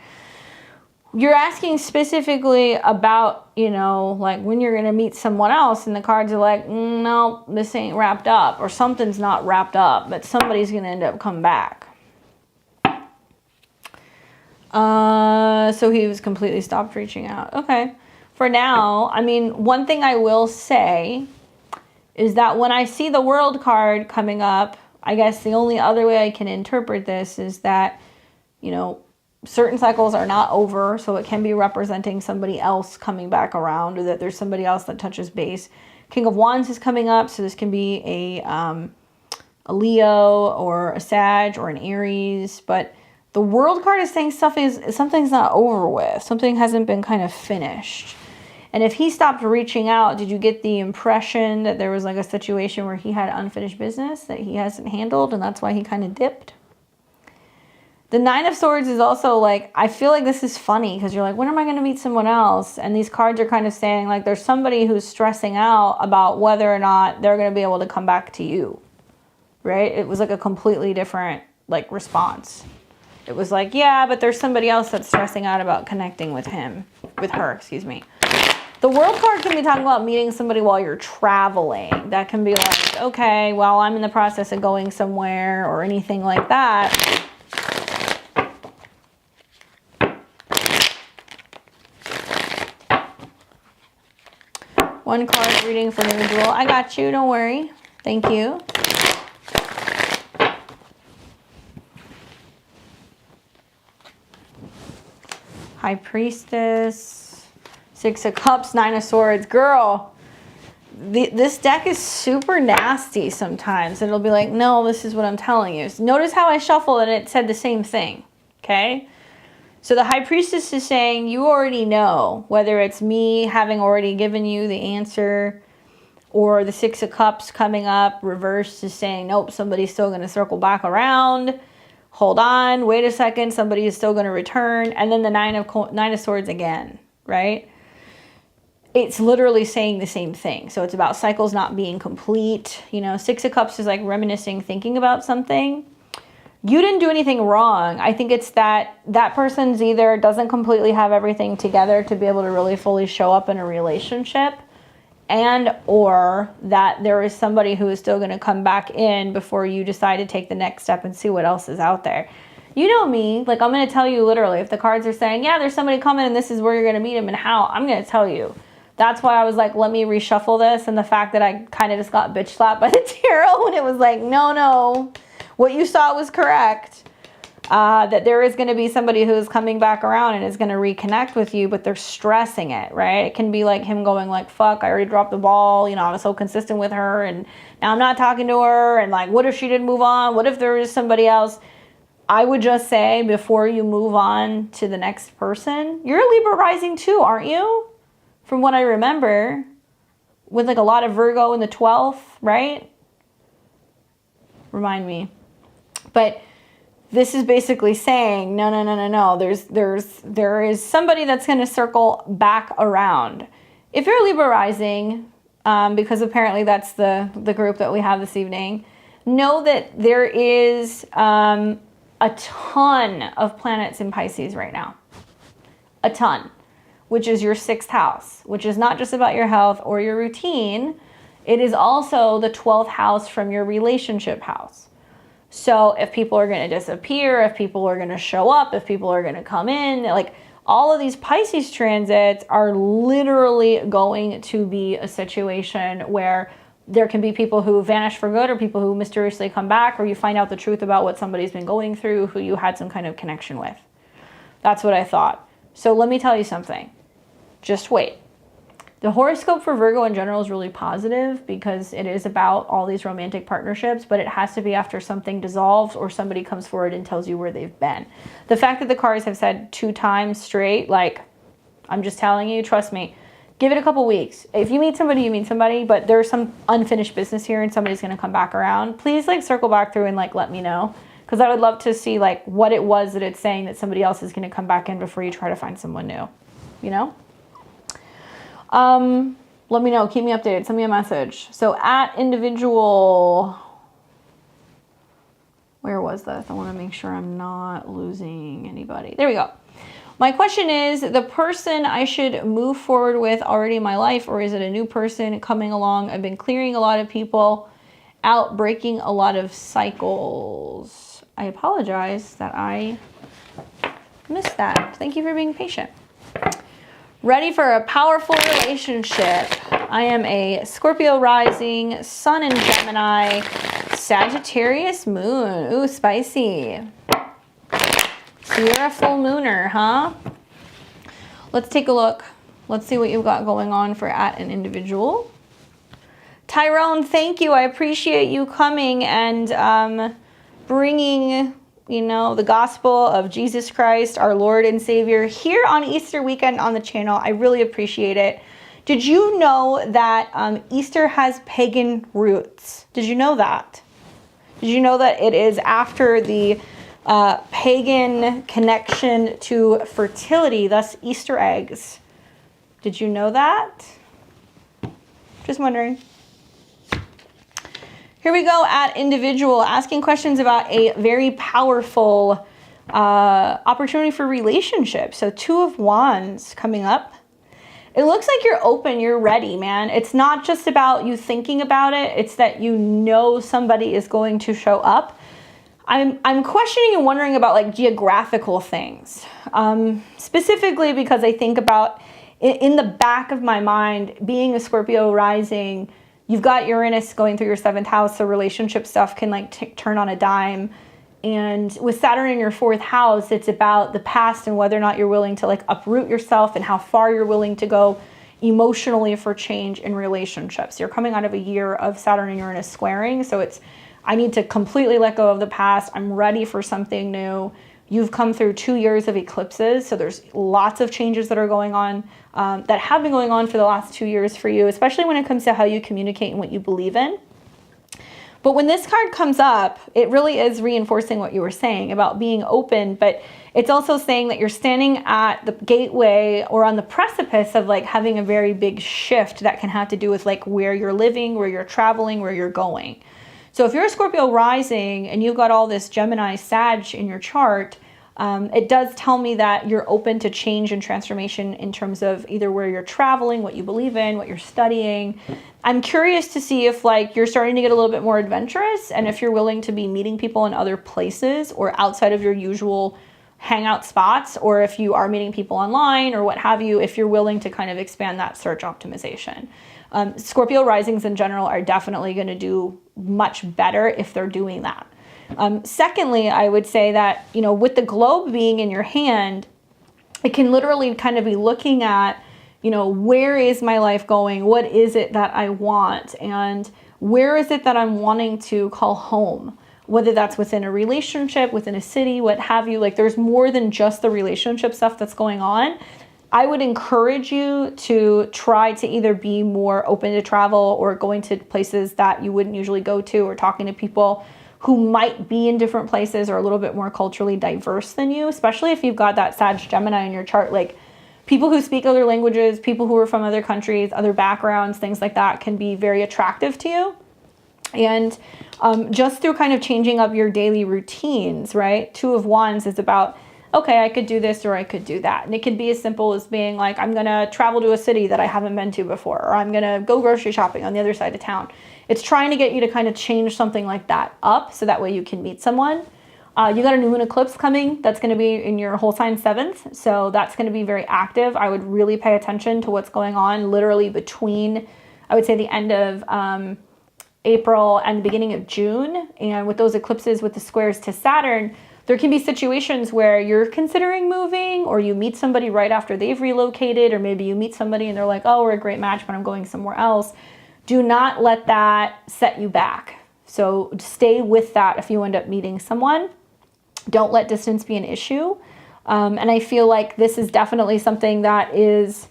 You're asking specifically about, you know, like when you're going to meet someone else and the cards are like, no, this ain't wrapped up or something's not wrapped up, but somebody's going to end up coming back. So he was completely stopped reaching out. Okay. For now, I mean, one thing I will say is that when I see the World card coming up, I guess the only other way I can interpret this is that, you know, certain cycles are not over, so it can be representing somebody else coming back around, or that there's somebody else that touches base. King of Wands is coming up, so this can be a Leo or a Sag or an Aries, but the World card is saying something's not over with. Something hasn't been kind of finished. And if he stopped reaching out, did you get the impression that there was like a situation where he had unfinished business that he hasn't handled and that's why he kind of dipped? The Nine of Swords is also like, I feel like this is funny because you're like, when am I going to meet someone else? And these cards are kind of saying like there's somebody who's stressing out about whether or not they're going to be able to come back to you, right? It was like a completely different like response. It was like, yeah, but there's somebody else that's stressing out about connecting with her, excuse me. The World card can be talking about meeting somebody while you're traveling. That can be like, okay, well, I'm in the process of going somewhere or anything like that. One card reading for an individual. I got you, don't worry. Thank you. High Priestess. Six of Cups, Nine of Swords. Girl, this deck is super nasty sometimes. It'll be like, no, this is what I'm telling you. So notice how I shuffled and it said the same thing, okay? So the High Priestess is saying you already know, whether it's me having already given you the answer or the Six of Cups coming up, reversed is saying, nope, somebody's still going to circle back around. Hold on, wait a second, somebody is still going to return. And then the Nine of Swords again, right? It's literally saying the same thing. So it's about cycles not being complete. You know, Six of Cups is like reminiscing, thinking about something. You didn't do anything wrong. I think it's that person's either doesn't completely have everything together to be able to really fully show up in a relationship, and or that there is somebody who is still going to come back in before you decide to take the next step and see what else is out there. You know me, like I'm going to tell you literally, if the cards are saying, yeah, there's somebody coming and this is where you're going to meet him and how, I'm going to tell you. That's why I was like, let me reshuffle this. And the fact that I kind of just got bitch slapped by the tarot when it was like, no, what you saw was correct. That there is going to be somebody who is coming back around and is going to reconnect with you, but they're stressing it, right? It can be like him going like, fuck, I already dropped the ball. You know, I was so consistent with her and now I'm not talking to her. And like, what if she didn't move on? What if there is somebody else? I would just say before you move on to the next person, you're a Libra rising too, aren't you? From what I remember, with like a lot of Virgo in the 12th, right? Remind me. But this is basically saying, no. There is somebody that's going to circle back around. If you're Libra rising, because apparently that's the group that we have this evening, know that there is a ton of planets in Pisces right now. A ton. Which is your 6th house, which is not just about your health or your routine. It is also the 12th house from your relationship house. So if people are going to disappear, if people are going to show up, if people are going to come in, like all of these Pisces transits are literally going to be a situation where there can be people who vanish for good or people who mysteriously come back, or you find out the truth about what somebody's been going through who you had some kind of connection with. That's what I thought. So let me tell you something. Just wait. The horoscope for Virgo in general is really positive because it is about all these romantic partnerships, but it has to be after something dissolves or somebody comes forward and tells you where they've been. The fact that the cards have said 2 times straight, like, I'm just telling you, trust me, give it a couple weeks. If you meet somebody, you meet somebody, but there's some unfinished business here and somebody's going to come back around. Please like circle back through and like let me know, because I would love to see like what it was that it's saying that somebody else is going to come back in before you try to find someone new, you know? Let me know. Keep me updated. Send me a message. So at individual, where was this? I want to make sure I'm not losing anybody. There we go. My question is, the person I should move forward with already in my life, or is it a new person coming along? I've been clearing a lot of people out, breaking a lot of cycles. I apologize that I missed that. Thank you for being patient. Ready for a powerful relationship. I am a Scorpio rising, Sun in Gemini, Sagittarius moon. Ooh, spicy. So you're a full mooner, huh? Let's take a look. Let's see what you've got going on for at an individual. Tyrone, thank you. I appreciate you coming and bringing, you know, the gospel of Jesus Christ, our Lord and Savior, here on Easter weekend on the channel. I really appreciate it. Did you know that Easter has pagan roots? Did you know that? Did you know that it is after the pagan connection to fertility, thus Easter eggs? Did you know that? Just wondering. Here we go at individual, asking questions about a very powerful opportunity for relationships. So 2 of Wands coming up. It looks like you're open, you're ready, man. It's not just about you thinking about it. It's that you know somebody is going to show up. I'm questioning and wondering about like geographical things. Specifically because I think about, in the back of my mind, being a Scorpio rising, you've got Uranus going through your 7th house, so relationship stuff can like turn on a dime. And with Saturn in your 4th house, it's about the past and whether or not you're willing to like uproot yourself and how far you're willing to go emotionally for change in relationships. You're coming out of a year of Saturn and Uranus squaring, so it's, I need to completely let go of the past. I'm ready for something new. You've come through 2 years of eclipses, so there's lots of changes that are going on, that have been going on for the last 2 years for you, especially when it comes to how you communicate and what you believe in. But when this card comes up, it really is reinforcing what you were saying about being open, but it's also saying that you're standing at the gateway or on the precipice of like having a very big shift that can have to do with like where you're living, where you're traveling, where you're going. So if you're a Scorpio rising and you've got all this Gemini Sag in your chart, it does tell me that you're open to change and transformation in terms of either where you're traveling, what you believe in, what you're studying. I'm curious to see if like you're starting to get a little bit more adventurous and if you're willing to be meeting people in other places or outside of your usual hangout spots, or if you are meeting people online or what have you, if you're willing to kind of expand that search optimization. Scorpio risings in general are definitely going to do much better if they're doing that. Secondly, I would say that, you know, with the globe being in your hand, it can literally kind of be looking at, you know, where is my life going? What is it that I want? And where is it that I'm wanting to call home? Whether that's within a relationship, within a city, what have you. Like there's more than just the relationship stuff that's going on. I would encourage you to try to either be more open to travel or going to places that you wouldn't usually go to, or talking to people who might be in different places or a little bit more culturally diverse than you, especially if you've got that Sag Gemini in your chart. Like people who speak other languages, people who are from other countries, other backgrounds, things like that can be very attractive to you. And just through kind of changing up your daily routines, right? Two of Wands is about, okay, I could do this or I could do that. And it could be as simple as being like, I'm going to travel to a city that I haven't been to before, or I'm going to go grocery shopping on the other side of town. It's trying to get you to kind of change something like that up so that way you can meet someone. You got a new moon eclipse coming. That's going to be in your whole sign 7th. So that's going to be very active. I would really pay attention to what's going on literally between, I would say, the end of April and the beginning of June. And with those eclipses with the squares to Saturn, there can be situations where you're considering moving, or you meet somebody right after they've relocated, or maybe you meet somebody and they're like, oh, we're a great match, but I'm going somewhere else. Do not let that set you back. So stay with that if you end up meeting someone. Don't let distance be an issue. And I feel like this is definitely something that is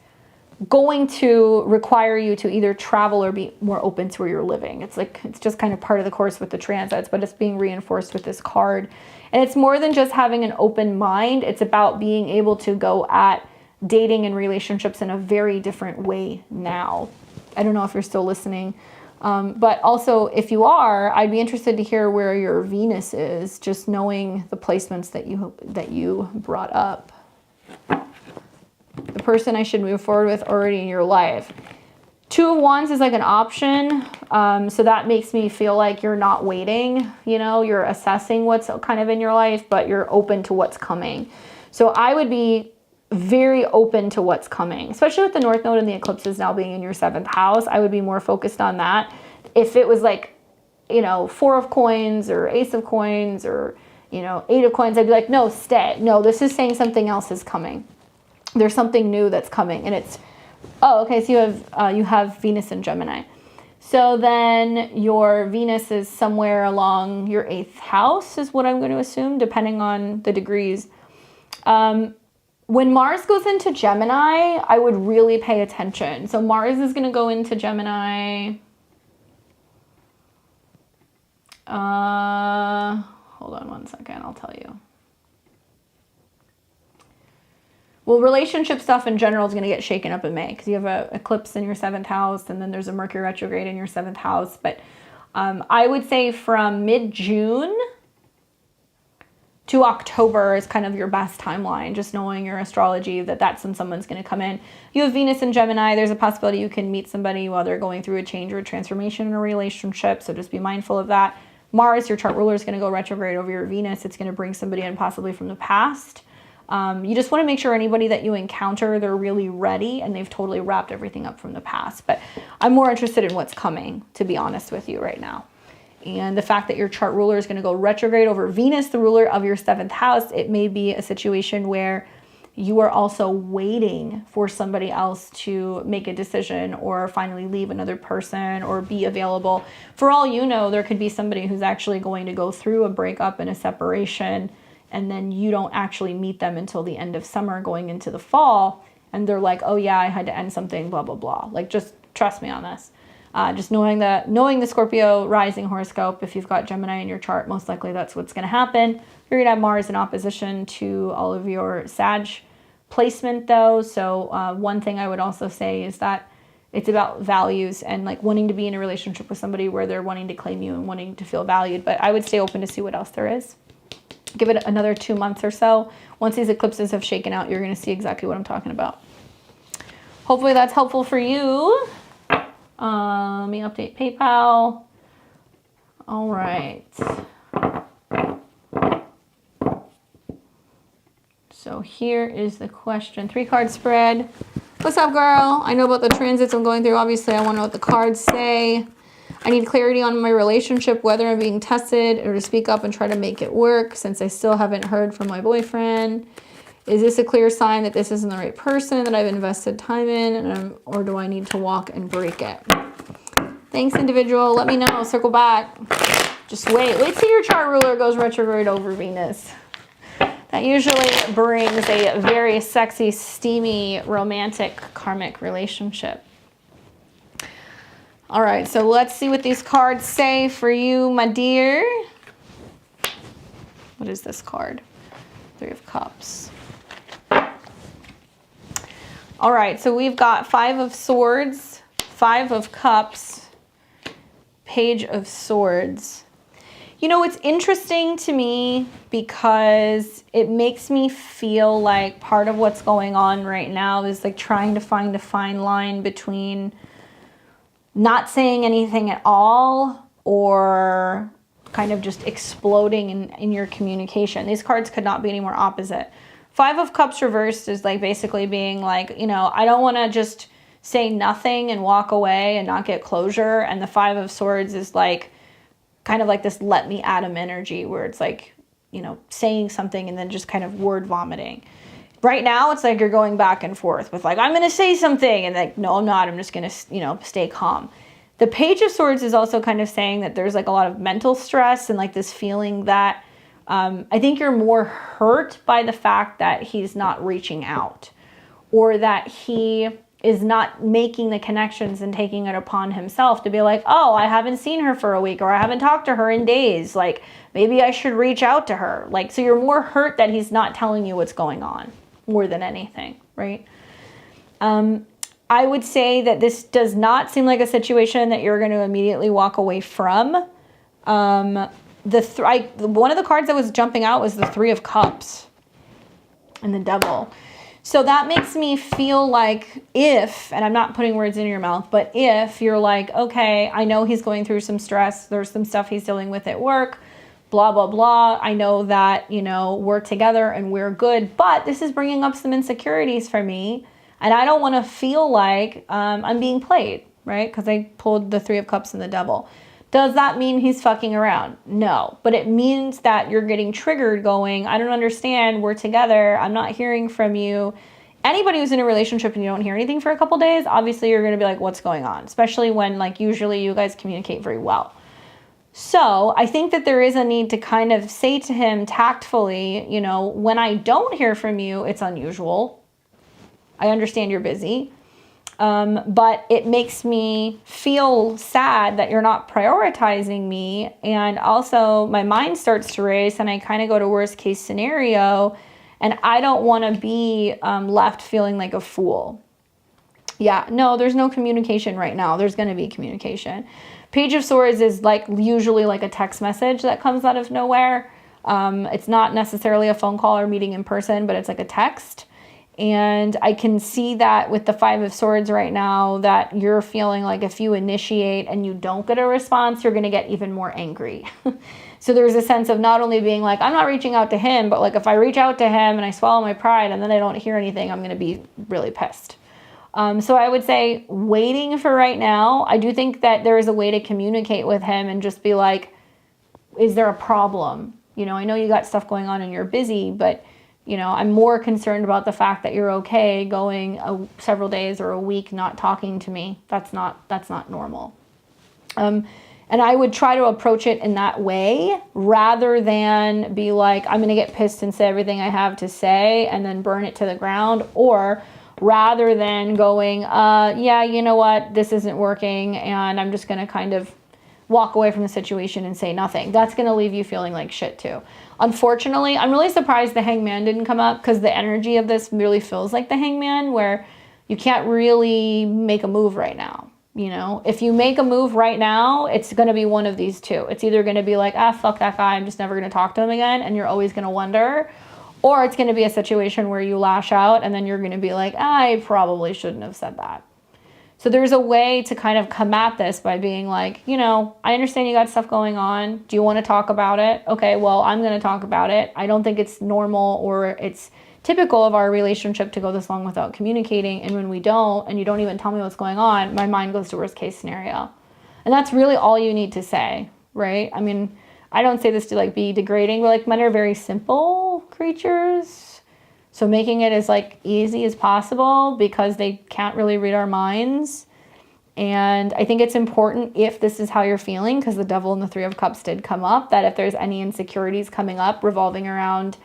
going to require you to either travel or be more open to where you're living. It's like, it's just kind of part of the course with the transits, but it's being reinforced with this card. And it's more than just having an open mind. It's about being able to go at dating and relationships in a very different way now. I don't know if you're still listening. But also, if you are, I'd be interested to hear where your Venus is, just knowing the placements that you brought up. The person I should move forward with already in your life. Two of Wands is like an option. So that makes me feel like you're not waiting, you know, you're assessing what's kind of in your life, but you're open to what's coming. So I would be very open to what's coming, especially with the North Node and the eclipses now being in your 7th house. I would be more focused on that. If it was like, you know, 4 of coins or Ace of coins or, you know, 8 of coins, I'd be like, no, stay. No, this is saying something else is coming. There's something new that's coming. And it's, oh, okay, so you have Venus in Gemini. So then your Venus is somewhere along your 8th house is what I'm going to assume, depending on the degrees. When Mars goes into Gemini, I would really pay attention. So Mars is going to go into Gemini. Hold on one second, I'll tell you. Well, relationship stuff in general is going to get shaken up in May because you have an eclipse in your 7th house, and then there's a Mercury retrograde in your 7th house. But I would say from mid-June to October is kind of your best timeline, just knowing your astrology that's when someone's going to come in. You have Venus in Gemini. There's a possibility you can meet somebody while they're going through a change or a transformation in a relationship, so just be mindful of that. Mars, your chart ruler, is going to go retrograde over your Venus. It's going to bring somebody in possibly from the past. You just want to make sure anybody that you encounter, they're really ready and they've totally wrapped everything up from the past. But I'm more interested in what's coming, to be honest with you right now. And the fact that your chart ruler is going to go retrograde over Venus, the ruler of your 7th house, it may be a situation where you are also waiting for somebody else to make a decision or finally leave another person or be available. For all you know, there could be somebody who's actually going to go through a breakup and a separation, and then you don't actually meet them until the end of summer going into the fall, and they're like, oh yeah, I had to end something, blah, blah, blah. Like, just trust me on this. Just knowing the Scorpio rising horoscope, if you've got Gemini in your chart, most likely that's what's going to happen. You're going to have Mars in opposition to all of your Sag placement though. So one thing I would also say is that it's about values and like wanting to be in a relationship with somebody where they're wanting to claim you and wanting to feel valued. But I would stay open to see what else there is. Give it another 2 months or so. Once these eclipses have shaken out, you're going to see exactly what I'm talking about. Hopefully that's helpful for you. Let me update PayPal. All right. So here is the question. 3-card spread. What's up, girl? I know about the transits I'm going through. Obviously, I want to know what the cards say. I need clarity on my relationship, whether I'm being tested or to speak up and try to make it work since I still haven't heard from my boyfriend. Is this a clear sign that this isn't the right person that I've invested time in, or do I need to walk and break it? Thanks, individual. Let me know. Circle back. Just wait. Wait till your chart ruler goes retrograde over Venus. That usually brings a very sexy, steamy, romantic, karmic relationship. All right, so let's see what these cards say for you, my dear. What is this card? 3 of Cups. All right, so we've got 5 of Swords, 5 of Cups, Page of Swords. You know, it's interesting to me because it makes me feel like part of what's going on right now is like trying to find a fine line between not saying anything at all or kind of just exploding in your communication. These cards could not be any more opposite. Five of Cups reversed is like basically being like, you know, I don't want to just say nothing and walk away and not get closure. And the Five of Swords is like kind of like this let me at him energy where it's like, you know, saying something and then just kind of word vomiting. Right now, it's like you're going back and forth with like, I'm going to say something. And like, no, I'm not. I'm just going to, you know, stay calm. The Page of Swords is also kind of saying that there's like a lot of mental stress and like this feeling that I think you're more hurt by the fact that he's not reaching out or that he is not making the connections and taking it upon himself to be like, oh, I haven't seen her for a week or I haven't talked to her in days. Like maybe I should reach out to her. Like, so you're more hurt that he's not telling you what's going on more than anything, right? I would say that this does not seem like a situation that you're going to immediately walk away from. One of the cards that was jumping out was the Three of Cups and the Devil. So that makes me feel like if, and I'm not putting words in your mouth, but if you're like, okay, I know he's going through some stress. There's some stuff he's dealing with at work, blah, blah, blah. I know that, you know, we're together and we're good, but this is bringing up some insecurities for me. And I don't want to feel like I'm being played, right? Because I pulled the Three of Cups and the Devil. Does that mean he's fucking around? No. But it means that you're getting triggered going, I don't understand, we're together, I'm not hearing from you. Anybody who's in a relationship and you don't hear anything for a couple days, obviously you're going to be like, what's going on? Especially when like usually you guys communicate very well. So I think that there is a need to kind of say to him tactfully, you know, when I don't hear from you, it's unusual. I understand you're busy. But it makes me feel sad that you're not prioritizing me. And also my mind starts to race and I kind of go to worst case scenario and I don't want to be left feeling like a fool. Yeah, no, there's no communication right now. There's going to be communication. Page of Swords is like usually like a text message that comes out of nowhere. It's not necessarily a phone call or meeting in person, but it's like a text. And I can see that with the Five of Swords right now that you're feeling like if you initiate and you don't get a response, you're going to get even more angry. So there's a sense of not only being like, I'm not reaching out to him, but like if I reach out to him and I swallow my pride and then I don't hear anything, I'm going to be really pissed. So I would say waiting for right now. I do think that there is a way to communicate with him and just be like, is there a problem? You know, I know you got stuff going on and you're busy, but you know, I'm more concerned about the fact that you're okay going several days or a week not talking to me. That's not normal. And I would try to approach it in that way rather than be like, I'm going to get pissed and say everything I have to say and then burn it to the ground, or rather than going, yeah, you know what, this isn't working and I'm just going to kind of walk away from the situation and say nothing. That's going to leave you feeling like shit too. Unfortunately, I'm really surprised the Hangman didn't come up because the energy of this really feels like the Hangman where you can't really make a move right now. You know, if you make a move right now, it's going to be one of these two. It's either going to be like, fuck that guy, I'm just never going to talk to him again, and you're always going to wonder, or it's going to be a situation where you lash out and then you're going to be like, I probably shouldn't have said that. So there's a way to kind of come at this by being like, you know, I understand you got stuff going on. Do you want to talk about it? Okay, well, I'm going to talk about it. I don't think it's normal or it's typical of our relationship to go this long without communicating. And when we don't, and you don't even tell me what's going on, my mind goes to worst case scenario. And that's really all you need to say, right? I mean, I don't say this to like be degrading, but like men are very simple creatures. So making it as like easy as possible because they can't really read our minds. And I think it's important if this is how you're feeling, because the Devil and the Three of Cups did come up, that if there's any insecurities coming up revolving around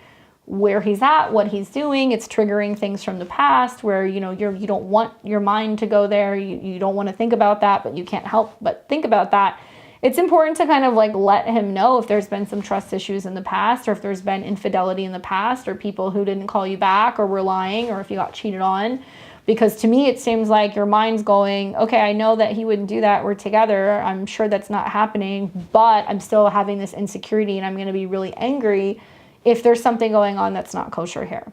where he's at, what he's doing, it's triggering things from the past where, you know, you don't want your mind to go there. You don't want to think about that, but you can't help but think about that. It's important to kind of like let him know if there's been some trust issues in the past, or if there's been infidelity in the past, or people who didn't call you back or were lying, or if you got cheated on. Because to me, it seems like your mind's going, okay, I know that he wouldn't do that. We're together. I'm sure that's not happening, but I'm still having this insecurity and I'm going to be really angry if there's something going on that's not kosher here.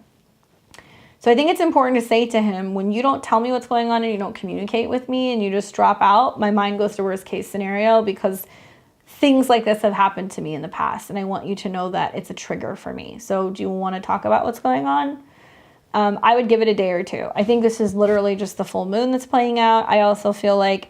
So I think it's important to say to him, when you don't tell me what's going on and you don't communicate with me and you just drop out, my mind goes to worst case scenario because things like this have happened to me in the past. And I want you to know that it's a trigger for me. So do you want to talk about what's going on? I would give it a day or two. I think this is literally just the full moon that's playing out. I also feel like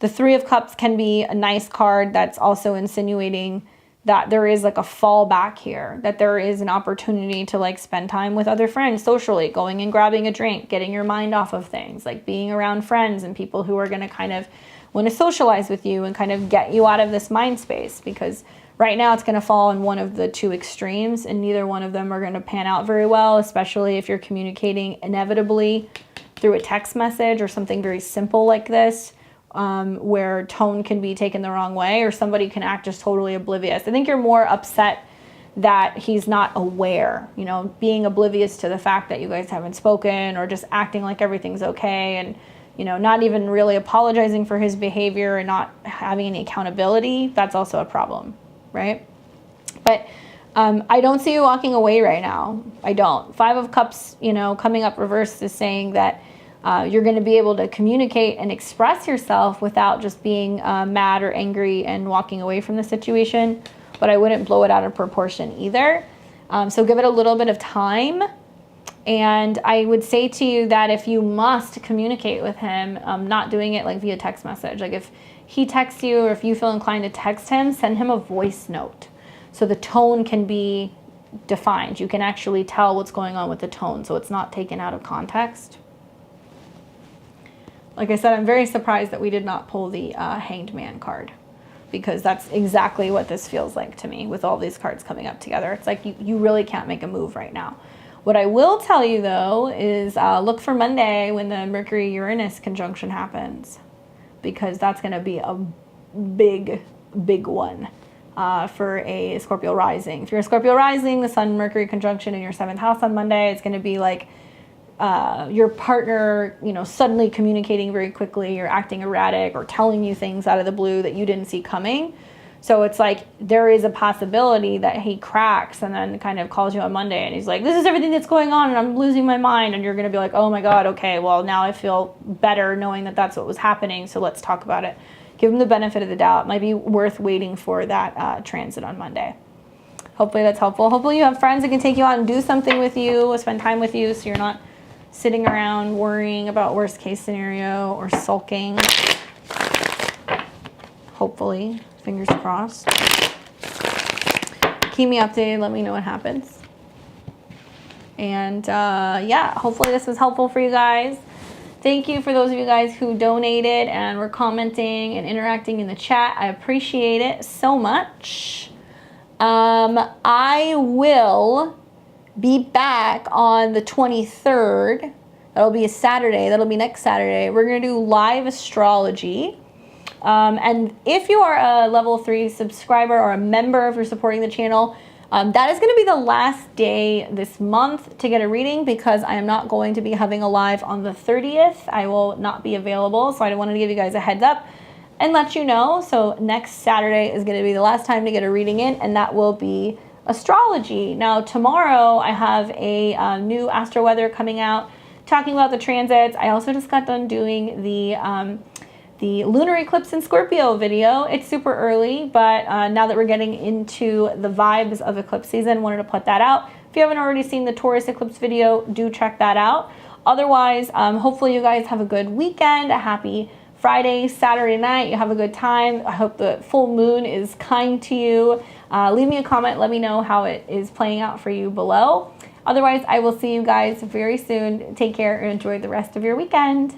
the Three of Cups can be a nice card that's also insinuating that there is like a fallback here, that there is an opportunity to like spend time with other friends socially, going and grabbing a drink, getting your mind off of things, like being around friends and people who are going to kind of want to socialize with you and kind of get you out of this mind space, because right now it's going to fall in one of the two extremes and neither one of them are going to pan out very well, especially if you're communicating inevitably through a text message or something very simple like this, where tone can be taken the wrong way or somebody can act just totally oblivious. I think you're more upset that he's not aware, you know, being oblivious to the fact that you guys haven't spoken or just acting like everything's okay and, you know, not even really apologizing for his behavior and not having any accountability. That's also a problem. Right? But I don't see you walking away right now. I don't. Five of Cups, you know, coming up reversed is saying that you're going to be able to communicate and express yourself without just being mad or angry and walking away from the situation. But I wouldn't blow it out of proportion either. So give it a little bit of time. And I would say to you that if you must communicate with him, not doing it like via text message. Like if he texts you or if you feel inclined to text him, send him a voice note. So the tone can be defined. You can actually tell what's going on with the tone so it's not taken out of context. Like I said, I'm very surprised that we did not pull the Hanged Man card, because that's exactly what this feels like to me with all these cards coming up together. It's like you really can't make a move right now. What I will tell you, though, is look for Monday when the Mercury-Uranus conjunction happens, because that's going to be a big, big one for a Scorpio rising. If you're a Scorpio rising, the Sun-Mercury conjunction in your 7th house on Monday, it's going to be like your partner, you know, suddenly communicating very quickly or acting erratic or telling you things out of the blue that you didn't see coming. So it's like there is a possibility that he cracks and then kind of calls you on Monday and he's like, this is everything that's going on and I'm losing my mind. And you're going to be like, oh my God, okay, well now I feel better knowing that that's what was happening. So let's talk about it. Give him the benefit of the doubt. It might be worth waiting for that transit on Monday. Hopefully that's helpful. Hopefully you have friends that can take you out and do something with you, spend time with you, so you're not sitting around worrying about worst case scenario or sulking. Hopefully. Fingers crossed. Keep me updated. Let me know what happens. And yeah, hopefully this was helpful for you guys. Thank you for those of you guys who donated and were commenting and interacting in the chat. I appreciate it so much. I will be back on the 23rd. That'll be a Saturday. That'll be next Saturday. We're going to do live astrology. And if you are a level 3 subscriber or a member, if you're supporting the channel, that is going to be the last day this month to get a reading, because I am not going to be having a live on the 30th. I will not be available, so I wanted to give you guys a heads up and let you know. So next Saturday is going to be the last time to get a reading in, and that will be astrology. Now tomorrow I have a new astro weather coming out talking about the transits. I also just got done doing the lunar eclipse in Scorpio video. It's super early, but now that we're getting into the vibes of eclipse season, wanted to put that out. If you haven't already seen the Taurus eclipse video, do check that out. Otherwise, hopefully you guys have a good weekend, a happy Friday, Saturday night. You have a good time. I hope the full moon is kind to you. Leave me a comment. Let me know how it is playing out for you below. Otherwise, I will see you guys very soon. Take care and enjoy the rest of your weekend.